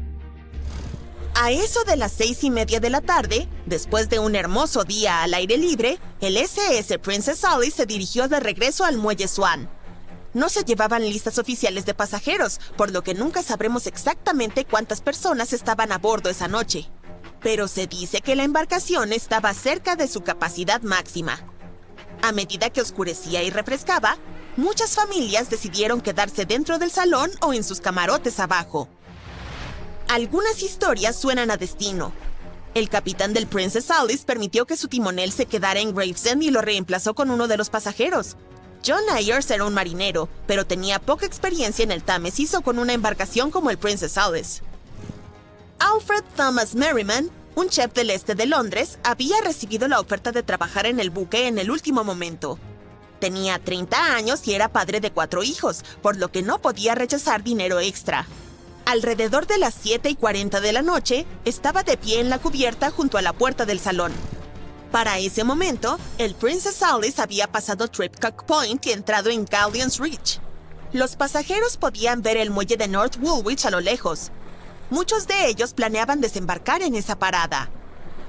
A eso de las 6:30 de la tarde, después de un hermoso día al aire libre, el SS Princess Alice se dirigió de regreso al muelle Swan. No se llevaban listas oficiales de pasajeros, por lo que nunca sabremos exactamente cuántas personas estaban a bordo esa noche. Pero se dice que la embarcación estaba cerca de su capacidad máxima. A medida que oscurecía y refrescaba, muchas familias decidieron quedarse dentro del salón o en sus camarotes abajo. Algunas historias suenan a destino. El capitán del Princess Alice permitió que su timonel se quedara en Gravesend y lo reemplazó con uno de los pasajeros. John Ayers era un marinero, pero tenía poca experiencia en el Támesis o con una embarcación como el Princess Alice. Alfred Thomas Merriman, un chef del este de Londres, había recibido la oferta de trabajar en el buque en el último momento. Tenía 30 años y era padre de 4 hijos, por lo que no podía rechazar dinero extra. Alrededor de las 7:40 de la noche, estaba de pie en la cubierta junto a la puerta del salón. Para ese momento, el Princess Alice había pasado Tripcock Point y entrado en Galleon's Reach. Los pasajeros podían ver el muelle de North Woolwich a lo lejos. Muchos de ellos planeaban desembarcar en esa parada.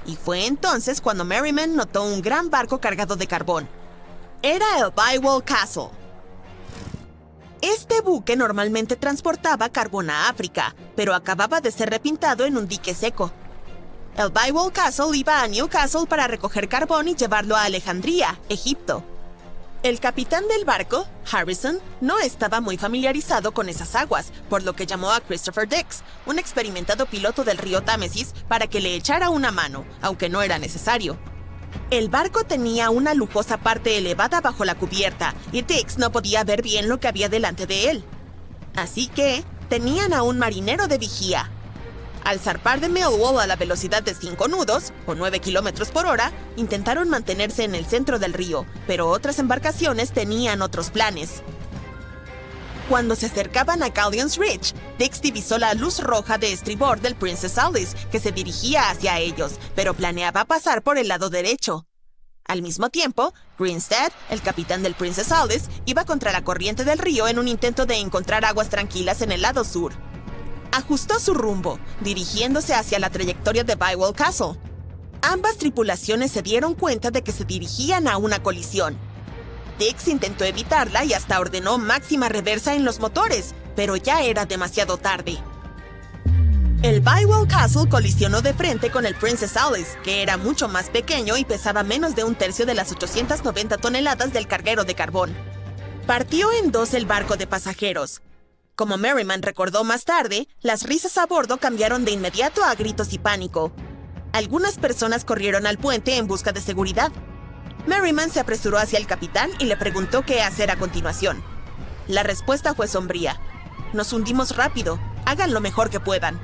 Y fue entonces cuando Merriman notó un gran barco cargado de carbón. Era el Bywall Castle. Este buque normalmente transportaba carbón a África, pero acababa de ser repintado en un dique seco. El Bywall Castle iba a Newcastle para recoger carbón y llevarlo a Alejandría, Egipto. El capitán del barco, Harrison, no estaba muy familiarizado con esas aguas, por lo que llamó a Christopher Dix, un experimentado piloto del río Támesis, para que le echara una mano, aunque no era necesario. El barco tenía una lujosa parte elevada bajo la cubierta, y Dix no podía ver bien lo que había delante de él. Así que, tenían a un marinero de vigía. Al zarpar de Millwall a la velocidad de 5 nudos, o 9 kilómetros por hora, intentaron mantenerse en el centro del río, pero otras embarcaciones tenían otros planes. Cuando se acercaban a Galleon's Reach, Dix divisó la luz roja de estribor del Princess Alice, que se dirigía hacia ellos, pero planeaba pasar por el lado derecho. Al mismo tiempo, Grinstead, el capitán del Princess Alice, iba contra la corriente del río en un intento de encontrar aguas tranquilas en el lado sur. Ajustó su rumbo, dirigiéndose hacia la trayectoria de Bywall Castle. Ambas tripulaciones se dieron cuenta de que se dirigían a una colisión. Dix intentó evitarla y hasta ordenó máxima reversa en los motores, pero ya era demasiado tarde. El Bywall Castle colisionó de frente con el Princess Alice, que era mucho más pequeño y pesaba menos de un tercio de las 890 toneladas del carguero de carbón. Partió en dos el barco de pasajeros. Como Merriman recordó más tarde, las risas a bordo cambiaron de inmediato a gritos y pánico. Algunas personas corrieron al puente en busca de seguridad. Merriman se apresuró hacia el capitán y le preguntó qué hacer a continuación. La respuesta fue sombría. Nos hundimos rápido. Hagan lo mejor que puedan.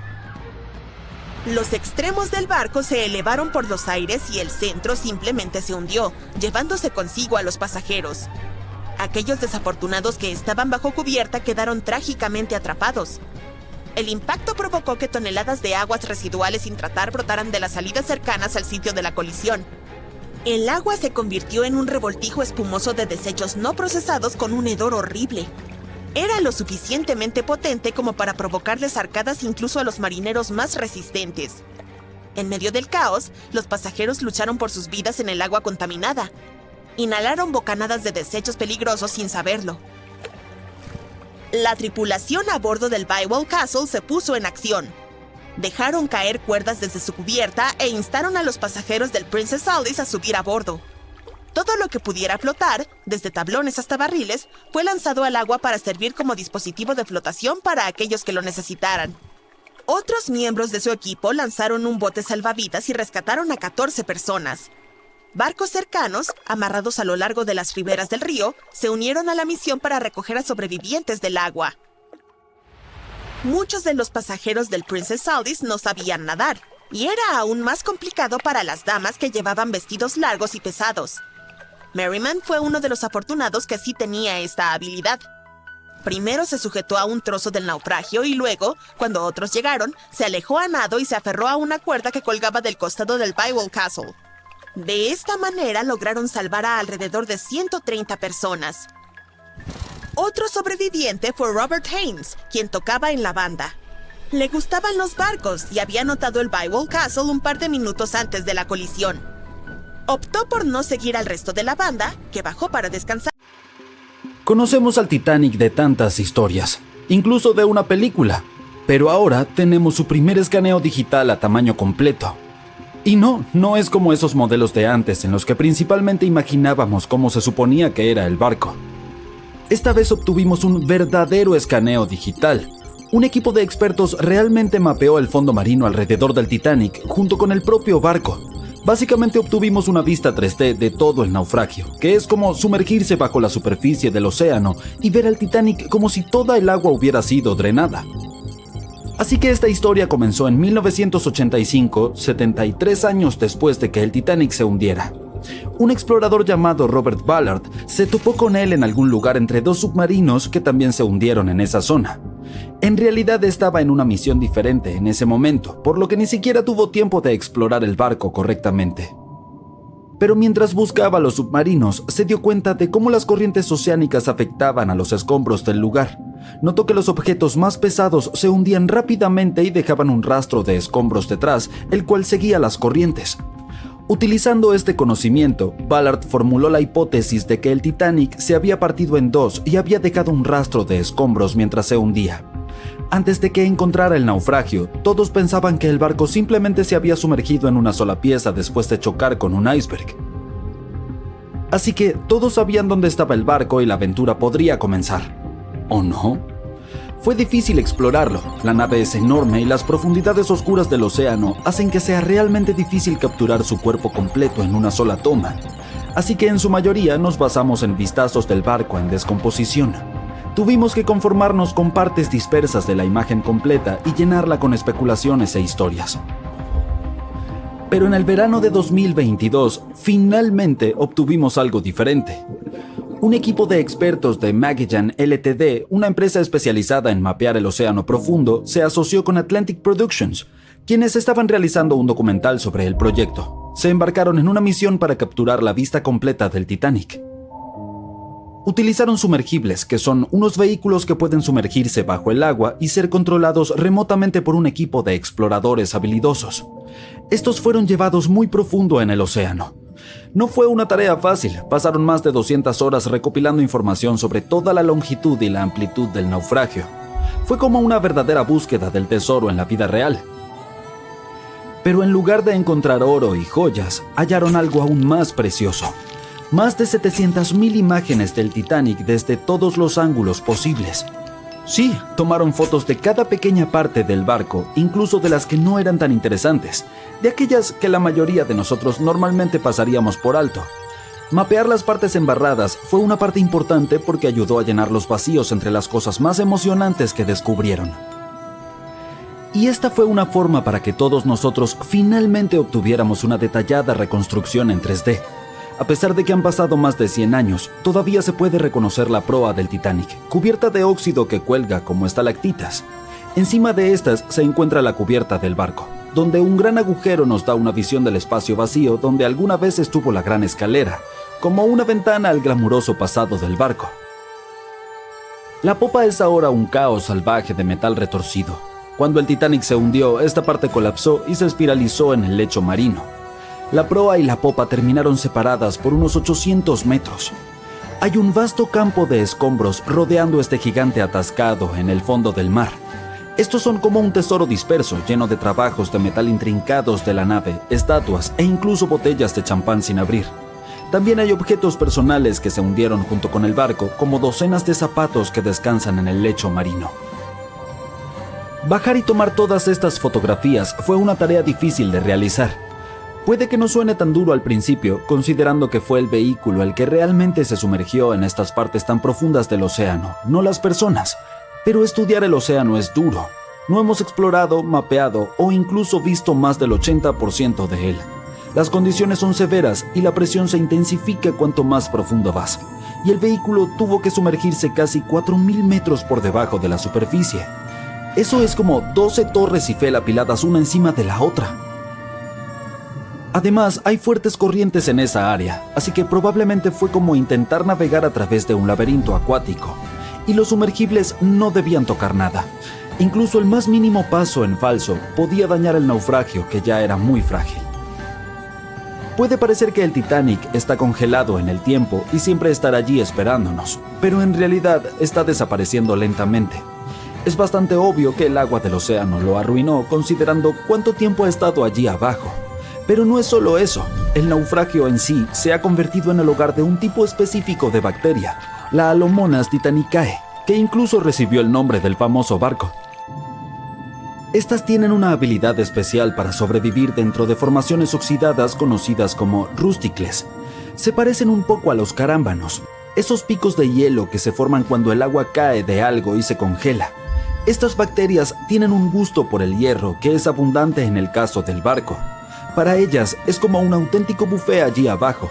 Los extremos del barco se elevaron por los aires y el centro simplemente se hundió, llevándose consigo a los pasajeros. Aquellos desafortunados que estaban bajo cubierta quedaron trágicamente atrapados. El impacto provocó que toneladas de aguas residuales sin tratar brotaran de las salidas cercanas al sitio de la colisión. El agua se convirtió en un revoltijo espumoso de desechos no procesados con un hedor horrible. Era lo suficientemente potente como para provocarles arcadas incluso a los marineros más resistentes. En medio del caos, los pasajeros lucharon por sus vidas en el agua contaminada. Inhalaron bocanadas de desechos peligrosos sin saberlo. La tripulación a bordo del Bywell Castle se puso en acción. Dejaron caer cuerdas desde su cubierta e instaron a los pasajeros del Princess Alice a subir a bordo. Todo lo que pudiera flotar, desde tablones hasta barriles, fue lanzado al agua para servir como dispositivo de flotación para aquellos que lo necesitaran. Otros miembros de su equipo lanzaron un bote salvavidas y rescataron a 14 personas. Barcos cercanos, amarrados a lo largo de las riberas del río, se unieron a la misión para recoger a sobrevivientes del agua. Muchos de los pasajeros del Princess Alice no sabían nadar, y era aún más complicado para las damas que llevaban vestidos largos y pesados. Merriman fue uno de los afortunados que sí tenía esta habilidad. Primero se sujetó a un trozo del naufragio y luego, cuando otros llegaron, se alejó a nado y se aferró a una cuerda que colgaba del costado del Bywell Castle. De esta manera lograron salvar a alrededor de 130 personas. Otro sobreviviente fue Robert Haynes, quien tocaba en la banda. Le gustaban los barcos y había notado el Bywell Castle un par de minutos antes de la colisión. Optó por no seguir al resto de la banda, que bajó para descansar. Conocemos al Titanic de tantas historias, incluso de una película, pero ahora tenemos su primer escaneo digital a tamaño completo. Y no es como esos modelos de antes en los que principalmente imaginábamos cómo se suponía que era el barco. Esta vez obtuvimos un verdadero escaneo digital. Un equipo de expertos realmente mapeó el fondo marino alrededor del Titanic junto con el propio barco. Básicamente obtuvimos una vista 3D de todo el naufragio, que es como sumergirse bajo la superficie del océano y ver al Titanic como si toda el agua hubiera sido drenada. Así que esta historia comenzó en 1985, 73 años después de que el Titanic se hundiera. Un explorador llamado Robert Ballard se topó con él en algún lugar entre dos submarinos que también se hundieron en esa zona. En realidad estaba en una misión diferente en ese momento, por lo que ni siquiera tuvo tiempo de explorar el barco correctamente. Pero mientras buscaba los submarinos, se dio cuenta de cómo las corrientes oceánicas afectaban a los escombros del lugar. Notó que los objetos más pesados se hundían rápidamente y dejaban un rastro de escombros detrás, el cual seguía las corrientes. Utilizando este conocimiento, Ballard formuló la hipótesis de que el Titanic se había partido en dos y había dejado un rastro de escombros mientras se hundía. Antes de que encontrara el naufragio, todos pensaban que el barco simplemente se había sumergido en una sola pieza después de chocar con un iceberg. Así que todos sabían dónde estaba el barco y la aventura podría comenzar. ¿O no? Fue difícil explorarlo, la nave es enorme y las profundidades oscuras del océano hacen que sea realmente difícil capturar su cuerpo completo en una sola toma. Así que en su mayoría nos basamos en vistazos del barco en descomposición. Tuvimos que conformarnos con partes dispersas de la imagen completa y llenarla con especulaciones e historias. Pero en el verano de 2022, finalmente obtuvimos algo diferente. Un equipo de expertos de Magellan Ltd., una empresa especializada en mapear el océano profundo, se asoció con Atlantic Productions, quienes estaban realizando un documental sobre el proyecto. Se embarcaron en una misión para capturar la vista completa del Titanic. Utilizaron sumergibles, que son unos vehículos que pueden sumergirse bajo el agua y ser controlados remotamente por un equipo de exploradores habilidosos. Estos fueron llevados muy profundo en el océano. No fue una tarea fácil, pasaron más de 200 horas recopilando información sobre toda la longitud y la amplitud del naufragio. Fue como una verdadera búsqueda del tesoro en la vida real. Pero en lugar de encontrar oro y joyas, hallaron algo aún más precioso. Más de 700,000 imágenes del Titanic desde todos los ángulos posibles. Sí, tomaron fotos de cada pequeña parte del barco, incluso de las que no eran tan interesantes, de aquellas que la mayoría de nosotros normalmente pasaríamos por alto. Mapear las partes embarradas fue una parte importante porque ayudó a llenar los vacíos entre las cosas más emocionantes que descubrieron. Y esta fue una forma para que todos nosotros finalmente obtuviéramos una detallada reconstrucción en 3D. A pesar de que han pasado más de 100 años, todavía se puede reconocer la proa del Titanic, cubierta de óxido que cuelga como estalactitas. Encima de estas se encuentra la cubierta del barco, donde un gran agujero nos da una visión del espacio vacío donde alguna vez estuvo la gran escalera, como una ventana al glamuroso pasado del barco. La popa es ahora un caos salvaje de metal retorcido. Cuando el Titanic se hundió, esta parte colapsó y se espiralizó en el lecho marino. La proa y la popa terminaron separadas por unos 800 metros. Hay un vasto campo de escombros rodeando este gigante atascado en el fondo del mar. Estos son como un tesoro disperso, lleno de trabajos de metal intrincados de la nave, estatuas e incluso botellas de champán sin abrir. También hay objetos personales que se hundieron junto con el barco, como docenas de zapatos que descansan en el lecho marino. Bajar y tomar todas estas fotografías fue una tarea difícil de realizar. Puede que no suene tan duro al principio, considerando que fue el vehículo el que realmente se sumergió en estas partes tan profundas del océano, no las personas. Pero estudiar el océano es duro. No hemos explorado, mapeado o incluso visto más del 80% de él. Las condiciones son severas y la presión se intensifica cuanto más profundo vas. Y el vehículo tuvo que sumergirse casi 4.000 metros por debajo de la superficie. Eso es como 12 torres Eiffel apiladas una encima de la otra. Además, hay fuertes corrientes en esa área, así que probablemente fue como intentar navegar a través de un laberinto acuático. Y los sumergibles no debían tocar nada. Incluso el más mínimo paso en falso podía dañar el naufragio, que ya era muy frágil. Puede parecer que el Titanic está congelado en el tiempo y siempre estará allí esperándonos, pero en realidad está desapareciendo lentamente. Es bastante obvio que el agua del océano lo arruinó, considerando cuánto tiempo ha estado allí abajo. Pero no es solo eso, el naufragio en sí se ha convertido en el hogar de un tipo específico de bacteria, la Alomonas titanicae, que incluso recibió el nombre del famoso barco. Estas tienen una habilidad especial para sobrevivir dentro de formaciones oxidadas conocidas como rústicles. Se parecen un poco a los carámbanos, esos picos de hielo que se forman cuando el agua cae de algo y se congela. Estas bacterias tienen un gusto por el hierro que es abundante en el caso del barco. Para ellas es como un auténtico buffet allí abajo.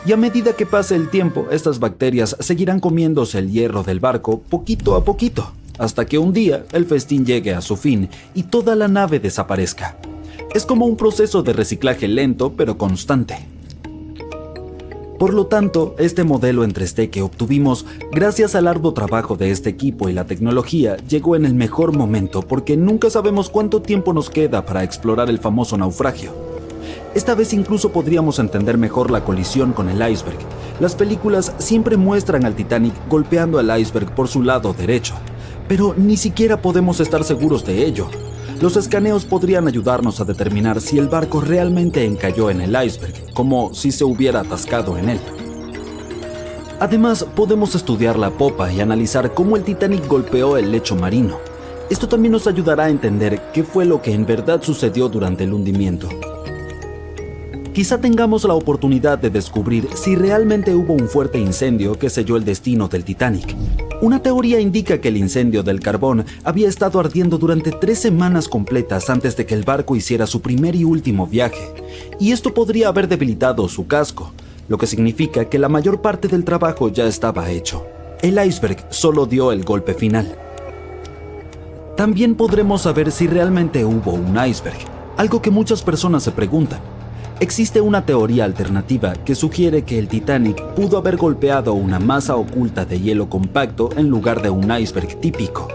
Y a medida que pase el tiempo, estas bacterias seguirán comiéndose el hierro del barco poquito a poquito, hasta que un día el festín llegue a su fin y toda la nave desaparezca. Es como un proceso de reciclaje lento pero constante. Por lo tanto, este modelo en 3D que obtuvimos gracias al arduo trabajo de este equipo y la tecnología llegó en el mejor momento porque nunca sabemos cuánto tiempo nos queda para explorar el famoso naufragio. Esta vez incluso podríamos entender mejor la colisión con el iceberg. Las películas siempre muestran al Titanic golpeando al iceberg por su lado derecho, pero ni siquiera podemos estar seguros de ello. Los escaneos podrían ayudarnos a determinar si el barco realmente encalló en el iceberg, como si se hubiera atascado en él. Además, podemos estudiar la popa y analizar cómo el Titanic golpeó el lecho marino. Esto también nos ayudará a entender qué fue lo que en verdad sucedió durante el hundimiento. Quizá tengamos la oportunidad de descubrir si realmente hubo un fuerte incendio que selló el destino del Titanic. Una teoría indica que el incendio del carbón había estado ardiendo durante 3 semanas completas antes de que el barco hiciera su primer y último viaje, y esto podría haber debilitado su casco, lo que significa que la mayor parte del trabajo ya estaba hecho. El iceberg solo dio el golpe final. También podremos saber si realmente hubo un iceberg, algo que muchas personas se preguntan. Existe una teoría alternativa que sugiere que el Titanic pudo haber golpeado una masa oculta de hielo compacto en lugar de un iceberg típico.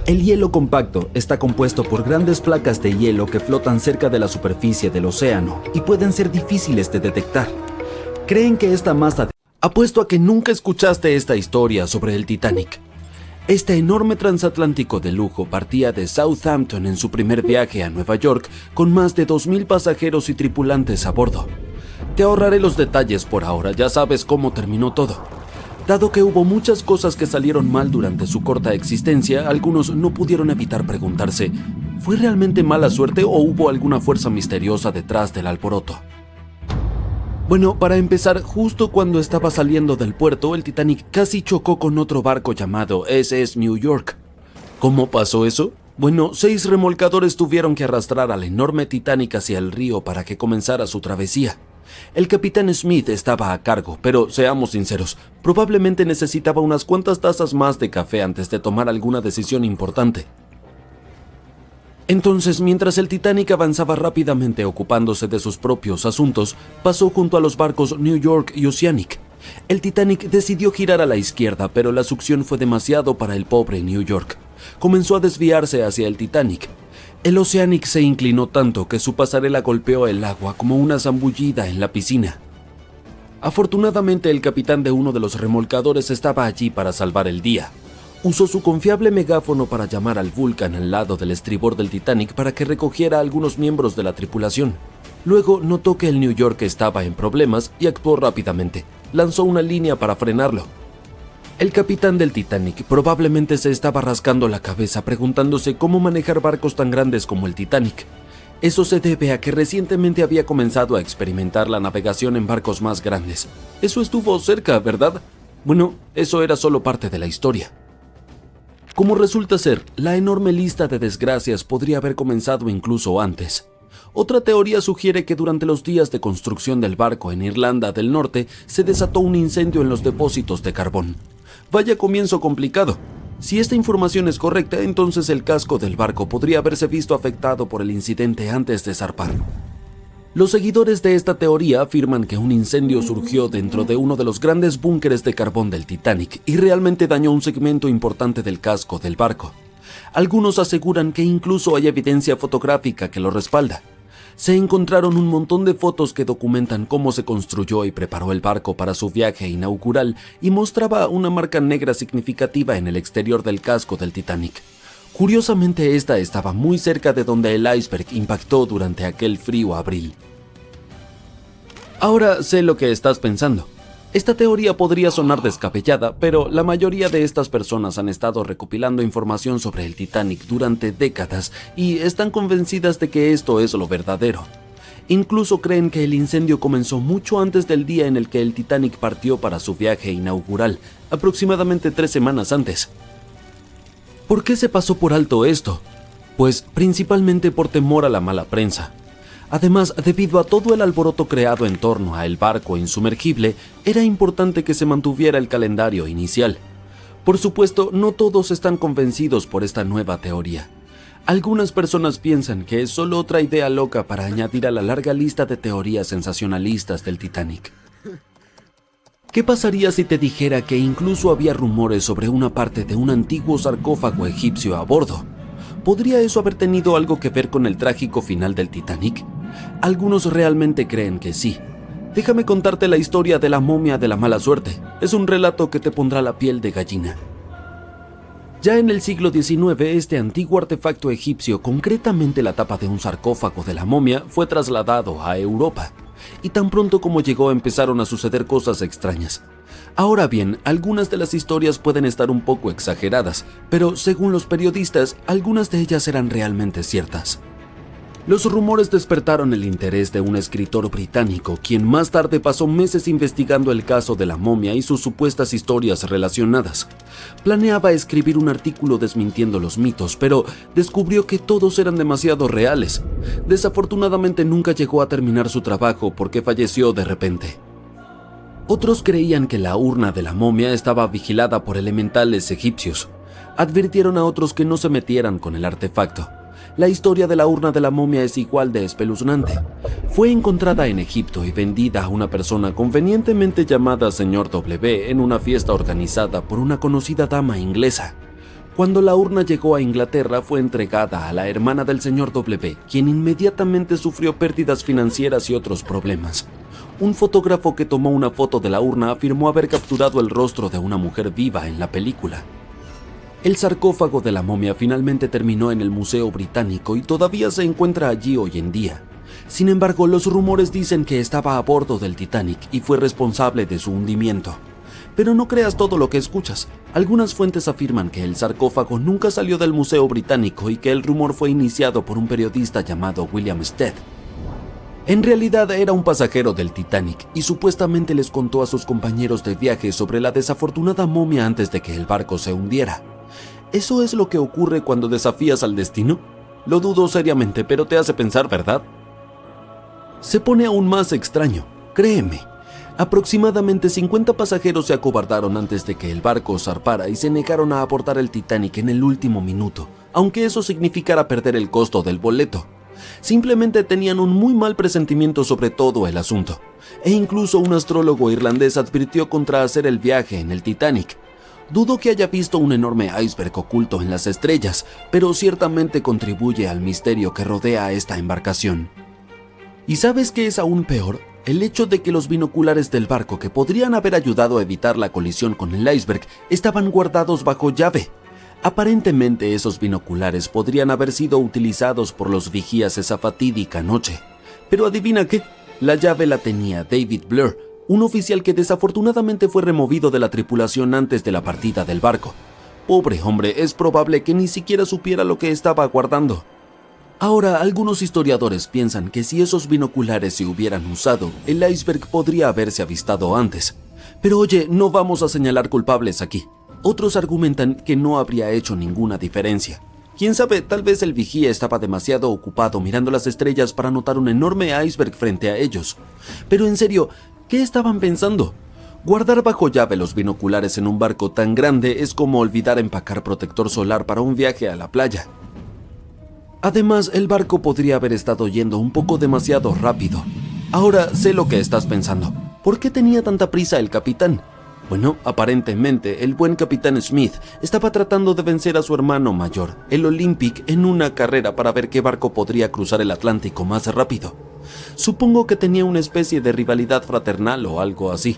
El hielo compacto está compuesto por grandes placas de hielo que flotan cerca de la superficie del océano y pueden ser difíciles de detectar. Creen que esta masa... Apuesto a que nunca escuchaste esta historia sobre el Titanic. Este enorme transatlántico de lujo partía de Southampton en su primer viaje a Nueva York con más de 2.000 pasajeros y tripulantes a bordo. Te ahorraré los detalles por ahora, ya sabes cómo terminó todo. Dado que hubo muchas cosas que salieron mal durante su corta existencia, algunos no pudieron evitar preguntarse, ¿fue realmente mala suerte o hubo alguna fuerza misteriosa detrás del alboroto? Bueno, para empezar, justo cuando estaba saliendo del puerto, el Titanic casi chocó con otro barco llamado SS New York. ¿Cómo pasó eso? Bueno, 6 remolcadores tuvieron que arrastrar al enorme Titanic hacia el río para que comenzara su travesía. El capitán Smith estaba a cargo, pero seamos sinceros, probablemente necesitaba unas cuantas tazas más de café antes de tomar alguna decisión importante. Entonces, mientras el Titanic avanzaba rápidamente ocupándose de sus propios asuntos, pasó junto a los barcos New York y Oceanic. El Titanic decidió girar a la izquierda, pero la succión fue demasiado para el pobre New York. Comenzó a desviarse hacia el Titanic. El Oceanic se inclinó tanto que su pasarela golpeó el agua como una zambullida en la piscina. Afortunadamente, el capitán de uno de los remolcadores estaba allí para salvar el día. Usó su confiable megáfono para llamar al Vulcan al lado del estribor del Titanic para que recogiera a algunos miembros de la tripulación. Luego notó que el New York estaba en problemas y actuó rápidamente. Lanzó una línea para frenarlo. El capitán del Titanic probablemente se estaba rascando la cabeza preguntándose cómo manejar barcos tan grandes como el Titanic. Eso se debe a que recientemente había comenzado a experimentar la navegación en barcos más grandes. Eso estuvo cerca, ¿verdad? Bueno, eso era solo parte de la historia. Como resulta ser, la enorme lista de desgracias podría haber comenzado incluso antes. Otra teoría sugiere que durante los días de construcción del barco en Irlanda del Norte se desató un incendio en los depósitos de carbón. Vaya comienzo complicado. Si esta información es correcta, entonces el casco del barco podría haberse visto afectado por el incidente antes de zarpar. Los seguidores de esta teoría afirman que un incendio surgió dentro de uno de los grandes búnkeres de carbón del Titanic y realmente dañó un segmento importante del casco del barco. Algunos aseguran que incluso hay evidencia fotográfica que lo respalda. Se encontraron un montón de fotos que documentan cómo se construyó y preparó el barco para su viaje inaugural y mostraba una marca negra significativa en el exterior del casco del Titanic. Curiosamente, esta estaba muy cerca de donde el iceberg impactó durante aquel frío abril. Ahora sé lo que estás pensando. Esta teoría podría sonar descabellada, pero la mayoría de estas personas han estado recopilando información sobre el Titanic durante décadas y están convencidas de que esto es lo verdadero. Incluso creen que el incendio comenzó mucho antes del día en el que el Titanic partió para su viaje inaugural, aproximadamente 3 semanas antes. ¿Por qué se pasó por alto esto? Pues principalmente por temor a la mala prensa. Además, debido a todo el alboroto creado en torno a el barco insumergible, era importante que se mantuviera el calendario inicial. Por supuesto, no todos están convencidos por esta nueva teoría. Algunas personas piensan que es solo otra idea loca para añadir a la larga lista de teorías sensacionalistas del Titanic. ¿Qué pasaría si te dijera que incluso había rumores sobre una parte de un antiguo sarcófago egipcio a bordo? ¿Podría eso haber tenido algo que ver con el trágico final del Titanic? Algunos realmente creen que sí. Déjame contarte la historia de la momia de la mala suerte. Es un relato que te pondrá la piel de gallina. Ya en el siglo XIX, este antiguo artefacto egipcio, concretamente la tapa de un sarcófago de la momia, fue trasladado a Europa. Y tan pronto como llegó empezaron a suceder cosas extrañas. Ahora bien, algunas de las historias pueden estar un poco exageradas, pero según los periodistas, algunas de ellas eran realmente ciertas. Los rumores despertaron el interés de un escritor británico, quien más tarde pasó meses investigando el caso de la momia y sus supuestas historias relacionadas. Planeaba escribir un artículo desmintiendo los mitos, pero descubrió que todos eran demasiado reales. Desafortunadamente nunca llegó a terminar su trabajo porque falleció de repente. Otros creían que la urna de la momia estaba vigilada por elementales egipcios. Advirtieron a otros que no se metieran con el artefacto. La historia de la urna de la momia es igual de espeluznante. Fue encontrada en Egipto y vendida a una persona convenientemente llamada Señor W en una fiesta organizada por una conocida dama inglesa. Cuando la urna llegó a Inglaterra, fue entregada a la hermana del Señor W, quien inmediatamente sufrió pérdidas financieras y otros problemas. Un fotógrafo que tomó una foto de la urna afirmó haber capturado el rostro de una mujer viva en la película. El sarcófago de la momia finalmente terminó en el Museo Británico y todavía se encuentra allí hoy en día. Sin embargo, los rumores dicen que estaba a bordo del Titanic y fue responsable de su hundimiento. Pero no creas todo lo que escuchas. Algunas fuentes afirman que el sarcófago nunca salió del Museo Británico y que el rumor fue iniciado por un periodista llamado William Stead. En realidad era un pasajero del Titanic y supuestamente les contó a sus compañeros de viaje sobre la desafortunada momia antes de que el barco se hundiera. ¿Eso es lo que ocurre cuando desafías al destino? Lo dudo seriamente, pero te hace pensar, ¿verdad? Se pone aún más extraño, créeme. Aproximadamente 50 pasajeros se acobardaron antes de que el barco zarpara y se negaron a aportar el Titanic en el último minuto, aunque eso significara perder el costo del boleto. Simplemente tenían un muy mal presentimiento sobre todo el asunto, e incluso un astrólogo irlandés advirtió contra hacer el viaje en el Titanic. Dudo que haya visto un enorme iceberg oculto en las estrellas, pero ciertamente contribuye al misterio que rodea a esta embarcación. ¿Y sabes qué es aún peor? El hecho de que los binoculares del barco que podrían haber ayudado a evitar la colisión con el iceberg estaban guardados bajo llave. Aparentemente esos binoculares podrían haber sido utilizados por los vigías esa fatídica noche. Pero adivina qué, la llave la tenía David Blair, un oficial que desafortunadamente fue removido de la tripulación antes de la partida del barco. Pobre hombre, es probable que ni siquiera supiera lo que estaba guardando. Ahora, algunos historiadores piensan que si esos binoculares se hubieran usado, el iceberg podría haberse avistado antes. Pero oye, no vamos a señalar culpables aquí. Otros argumentan que no habría hecho ninguna diferencia. Quién sabe, tal vez el vigía estaba demasiado ocupado mirando las estrellas para notar un enorme iceberg frente a ellos. Pero en serio, ¿qué estaban pensando? Guardar bajo llave los binoculares en un barco tan grande es como olvidar empacar protector solar para un viaje a la playa. Además, el barco podría haber estado yendo un poco demasiado rápido. Ahora sé lo que estás pensando. ¿Por qué tenía tanta prisa el capitán? Bueno, aparentemente, el buen capitán Smith estaba tratando de vencer a su hermano mayor, el Olympic, en una carrera para ver qué barco podría cruzar el Atlántico más rápido. Supongo que tenía una especie de rivalidad fraternal o algo así.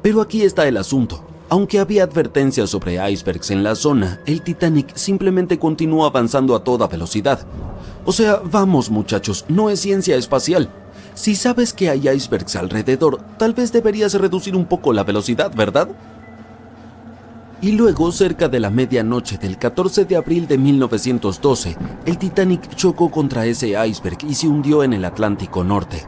Pero aquí está el asunto. Aunque había advertencias sobre icebergs en la zona, el Titanic simplemente continuó avanzando a toda velocidad. O sea, vamos muchachos, no es ciencia espacial. Si sabes que hay icebergs alrededor, tal vez deberías reducir un poco la velocidad, ¿verdad? Y luego, cerca de la medianoche del 14 de abril de 1912, el Titanic chocó contra ese iceberg y se hundió en el Atlántico Norte.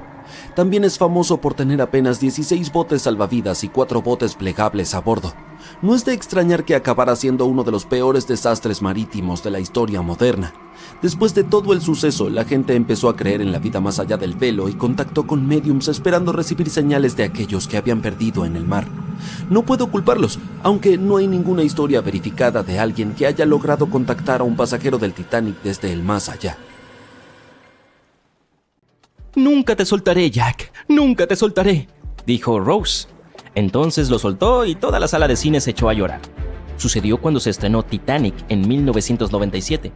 También es famoso por tener apenas 16 botes salvavidas y 4 botes plegables a bordo. No es de extrañar que acabara siendo uno de los peores desastres marítimos de la historia moderna. Después de todo el suceso, la gente empezó a creer en la vida más allá del velo y contactó con médiums esperando recibir señales de aquellos que habían perdido en el mar. No puedo culparlos, aunque no hay ninguna historia verificada de alguien que haya logrado contactar a un pasajero del Titanic desde el más allá. «Nunca te soltaré, Jack, nunca te soltaré», dijo Rose. Entonces lo soltó y toda la sala de cine se echó a llorar. Sucedió cuando se estrenó Titanic en 1997.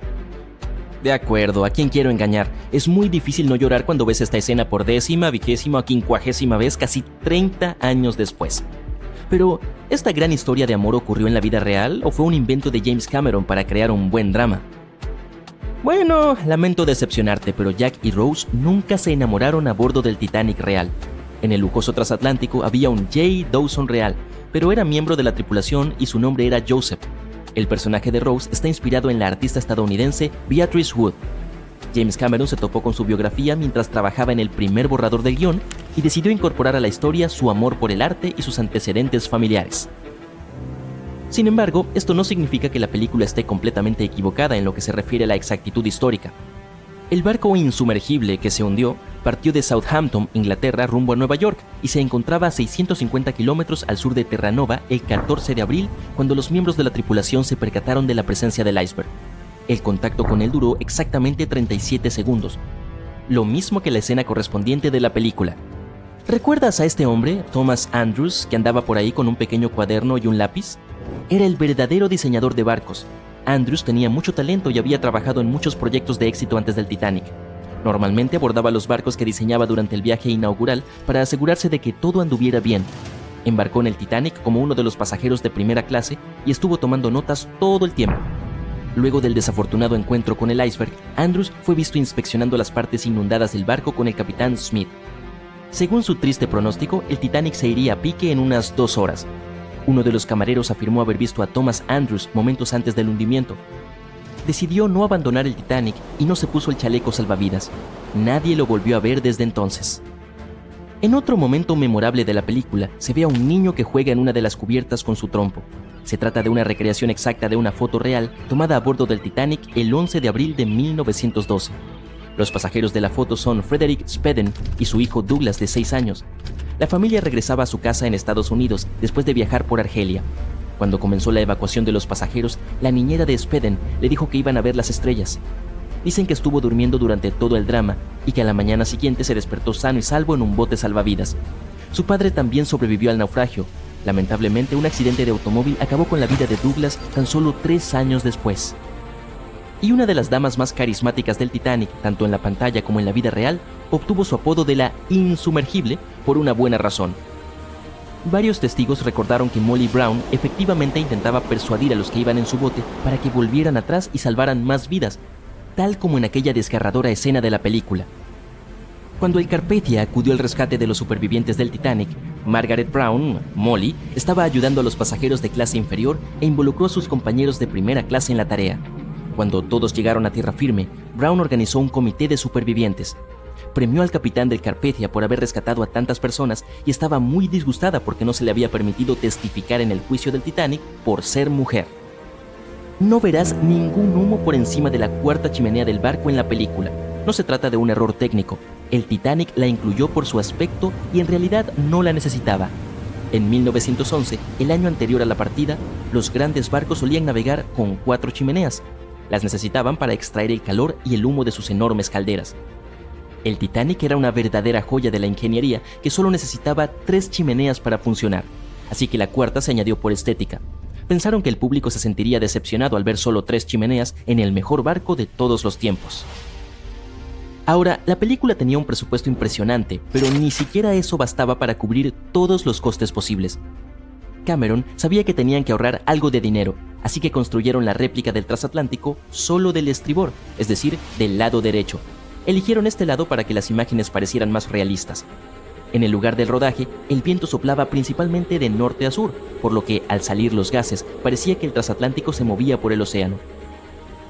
De acuerdo, ¿a quién quiero engañar? Es muy difícil no llorar cuando ves esta escena por 10ª, 20ª o 50ª vez casi 30 años después. Pero, ¿esta gran historia de amor ocurrió en la vida real o fue un invento de James Cameron para crear un buen drama? Bueno, lamento decepcionarte, pero Jack y Rose nunca se enamoraron a bordo del Titanic real. En el lujoso transatlántico había un J. Dawson real, pero era miembro de la tripulación y su nombre era Joseph. El personaje de Rose está inspirado en la artista estadounidense Beatrice Wood. James Cameron se topó con su biografía mientras trabajaba en el primer borrador del guión y decidió incorporar a la historia su amor por el arte y sus antecedentes familiares. Sin embargo, esto no significa que la película esté completamente equivocada en lo que se refiere a la exactitud histórica. El barco insumergible que se hundió partió de Southampton, Inglaterra, rumbo a Nueva York y se encontraba a 650 kilómetros al sur de Terranova el 14 de abril cuando los miembros de la tripulación se percataron de la presencia del iceberg. El contacto con él duró exactamente 37 segundos, lo mismo que la escena correspondiente de la película. ¿Recuerdas a este hombre, Thomas Andrews, que andaba por ahí con un pequeño cuaderno y un lápiz? Era el verdadero diseñador de barcos. Andrews tenía mucho talento y había trabajado en muchos proyectos de éxito antes del Titanic. Normalmente abordaba los barcos que diseñaba durante el viaje inaugural para asegurarse de que todo anduviera bien. Embarcó en el Titanic como uno de los pasajeros de primera clase y estuvo tomando notas todo el tiempo. Luego del desafortunado encuentro con el iceberg, Andrews fue visto inspeccionando las partes inundadas del barco con el capitán Smith. Según su triste pronóstico, el Titanic se iría a pique en unas 2 horas. Uno de los camareros afirmó haber visto a Thomas Andrews momentos antes del hundimiento. Decidió no abandonar el Titanic y no se puso el chaleco salvavidas. Nadie lo volvió a ver desde entonces. En otro momento memorable de la película, se ve a un niño que juega en una de las cubiertas con su trompo. Se trata de una recreación exacta de una foto real tomada a bordo del Titanic el 11 de abril de 1912. Los pasajeros de la foto son Frederick Speden y su hijo Douglas, de 6 años. La familia regresaba a su casa en Estados Unidos después de viajar por Argelia. Cuando comenzó la evacuación de los pasajeros, la niñera de Speden le dijo que iban a ver las estrellas. Dicen que estuvo durmiendo durante todo el drama y que a la mañana siguiente se despertó sano y salvo en un bote salvavidas. Su padre también sobrevivió al naufragio. Lamentablemente, un accidente de automóvil acabó con la vida de Douglas tan solo 3 años después. Y una de las damas más carismáticas del Titanic, tanto en la pantalla como en la vida real, obtuvo su apodo de la insumergible por una buena razón. Varios testigos recordaron que Molly Brown efectivamente intentaba persuadir a los que iban en su bote para que volvieran atrás y salvaran más vidas, tal como en aquella desgarradora escena de la película. Cuando el Carpathia acudió al rescate de los supervivientes del Titanic, Margaret Brown, Molly, estaba ayudando a los pasajeros de clase inferior e involucró a sus compañeros de primera clase en la tarea. Cuando todos llegaron a tierra firme, Brown organizó un comité de supervivientes. Premió al capitán del Carpathia por haber rescatado a tantas personas y estaba muy disgustada porque no se le había permitido testificar en el juicio del Titanic por ser mujer. No verás ningún humo por encima de la cuarta chimenea del barco en la película. No se trata de un error técnico. El Titanic la incluyó por su aspecto y en realidad no la necesitaba. En 1911, el año anterior a la partida, los grandes barcos solían navegar con 4 chimeneas. Las necesitaban para extraer el calor y el humo de sus enormes calderas. El Titanic era una verdadera joya de la ingeniería que solo necesitaba 3 chimeneas para funcionar, así que la cuarta se añadió por estética. Pensaron que el público se sentiría decepcionado al ver solo 3 chimeneas en el mejor barco de todos los tiempos. Ahora, la película tenía un presupuesto impresionante, pero ni siquiera eso bastaba para cubrir todos los costes posibles. Cameron sabía que tenían que ahorrar algo de dinero, así que construyeron la réplica del transatlántico solo del estribor, es decir, del lado derecho. Eligieron este lado para que las imágenes parecieran más realistas. En el lugar del rodaje, el viento soplaba principalmente de norte a sur, por lo que, al salir los gases, parecía que el transatlántico se movía por el océano.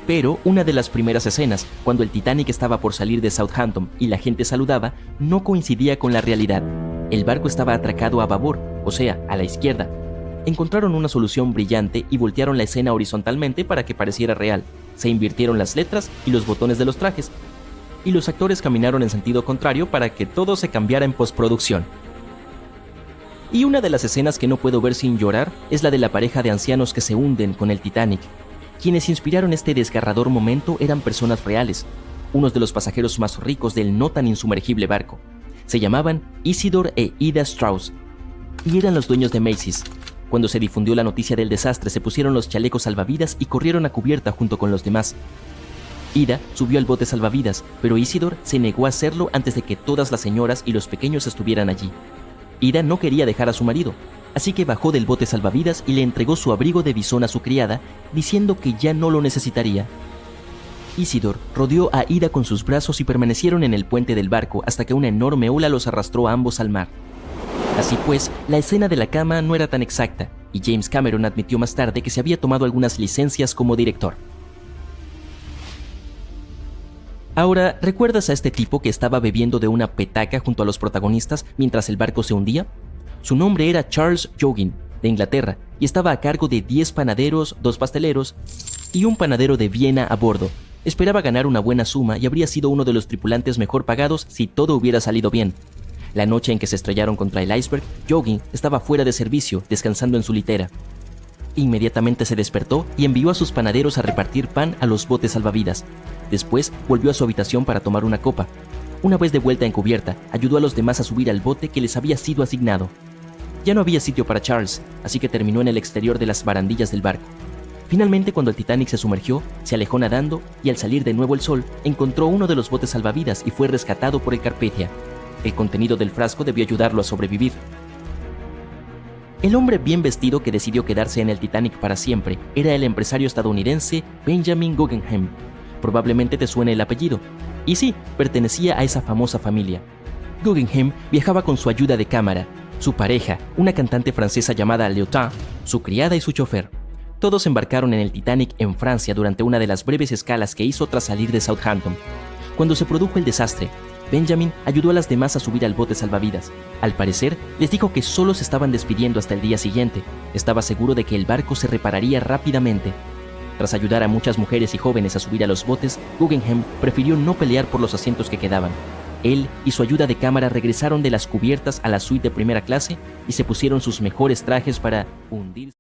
Pero una de las primeras escenas, cuando el Titanic estaba por salir de Southampton y la gente saludaba, no coincidía con la realidad. El barco estaba atracado a babor, o sea, a la izquierda. Encontraron una solución brillante y voltearon la escena horizontalmente para que pareciera real. Se invirtieron las letras y los botones de los trajes, y los actores caminaron en sentido contrario para que todo se cambiara en postproducción. Y una de las escenas que no puedo ver sin llorar es la de la pareja de ancianos que se hunden con el Titanic. Quienes inspiraron este desgarrador momento eran personas reales, unos de los pasajeros más ricos del no tan insumergible barco. Se llamaban Isidore e Ida Strauss, y eran los dueños de Macy's. Cuando se difundió la noticia del desastre, se pusieron los chalecos salvavidas y corrieron a cubierta junto con los demás. Ida subió al bote salvavidas, pero Isidore se negó a hacerlo antes de que todas las señoras y los pequeños estuvieran allí. Ida no quería dejar a su marido, así que bajó del bote salvavidas y le entregó su abrigo de bisón a su criada, diciendo que ya no lo necesitaría. Isidore rodeó a Ida con sus brazos y permanecieron en el puente del barco hasta que una enorme ola los arrastró a ambos al mar. Así pues, la escena de la cama no era tan exacta, y James Cameron admitió más tarde que se había tomado algunas licencias como director. Ahora, ¿recuerdas a este tipo que estaba bebiendo de una petaca junto a los protagonistas mientras el barco se hundía? Su nombre era Charles Joughin, de Inglaterra, y estaba a cargo de 10 panaderos, 2 pasteleros y un panadero de Viena a bordo. Esperaba ganar una buena suma y habría sido uno de los tripulantes mejor pagados si todo hubiera salido bien. La noche en que se estrellaron contra el iceberg, Joughin estaba fuera de servicio, descansando en su litera. Inmediatamente se despertó y envió a sus panaderos a repartir pan a los botes salvavidas. Después volvió a su habitación para tomar una copa. Una vez de vuelta en cubierta, ayudó a los demás a subir al bote que les había sido asignado. Ya no había sitio para Charles, así que terminó en el exterior de las barandillas del barco. Finalmente, cuando el Titanic se sumergió, se alejó nadando y al salir de nuevo el sol, encontró uno de los botes salvavidas y fue rescatado por el Carpathia. El contenido del frasco debió ayudarlo a sobrevivir. El hombre bien vestido que decidió quedarse en el Titanic para siempre era el empresario estadounidense Benjamin Guggenheim. Probablemente te suene el apellido. Y sí, pertenecía a esa famosa familia. Guggenheim viajaba con su ayuda de cámara, su pareja, una cantante francesa llamada Léotard, su criada y su chofer. Todos embarcaron en el Titanic en Francia durante una de las breves escalas que hizo tras salir de Southampton. Cuando se produjo el desastre, Benjamin ayudó a las demás a subir al bote salvavidas. Al parecer, les dijo que solo se estaban despidiendo hasta el día siguiente. Estaba seguro de que el barco se repararía rápidamente. Tras ayudar a muchas mujeres y jóvenes a subir a los botes, Guggenheim prefirió no pelear por los asientos que quedaban. Él y su ayuda de cámara regresaron de las cubiertas a la suite de primera clase y se pusieron sus mejores trajes para hundirse.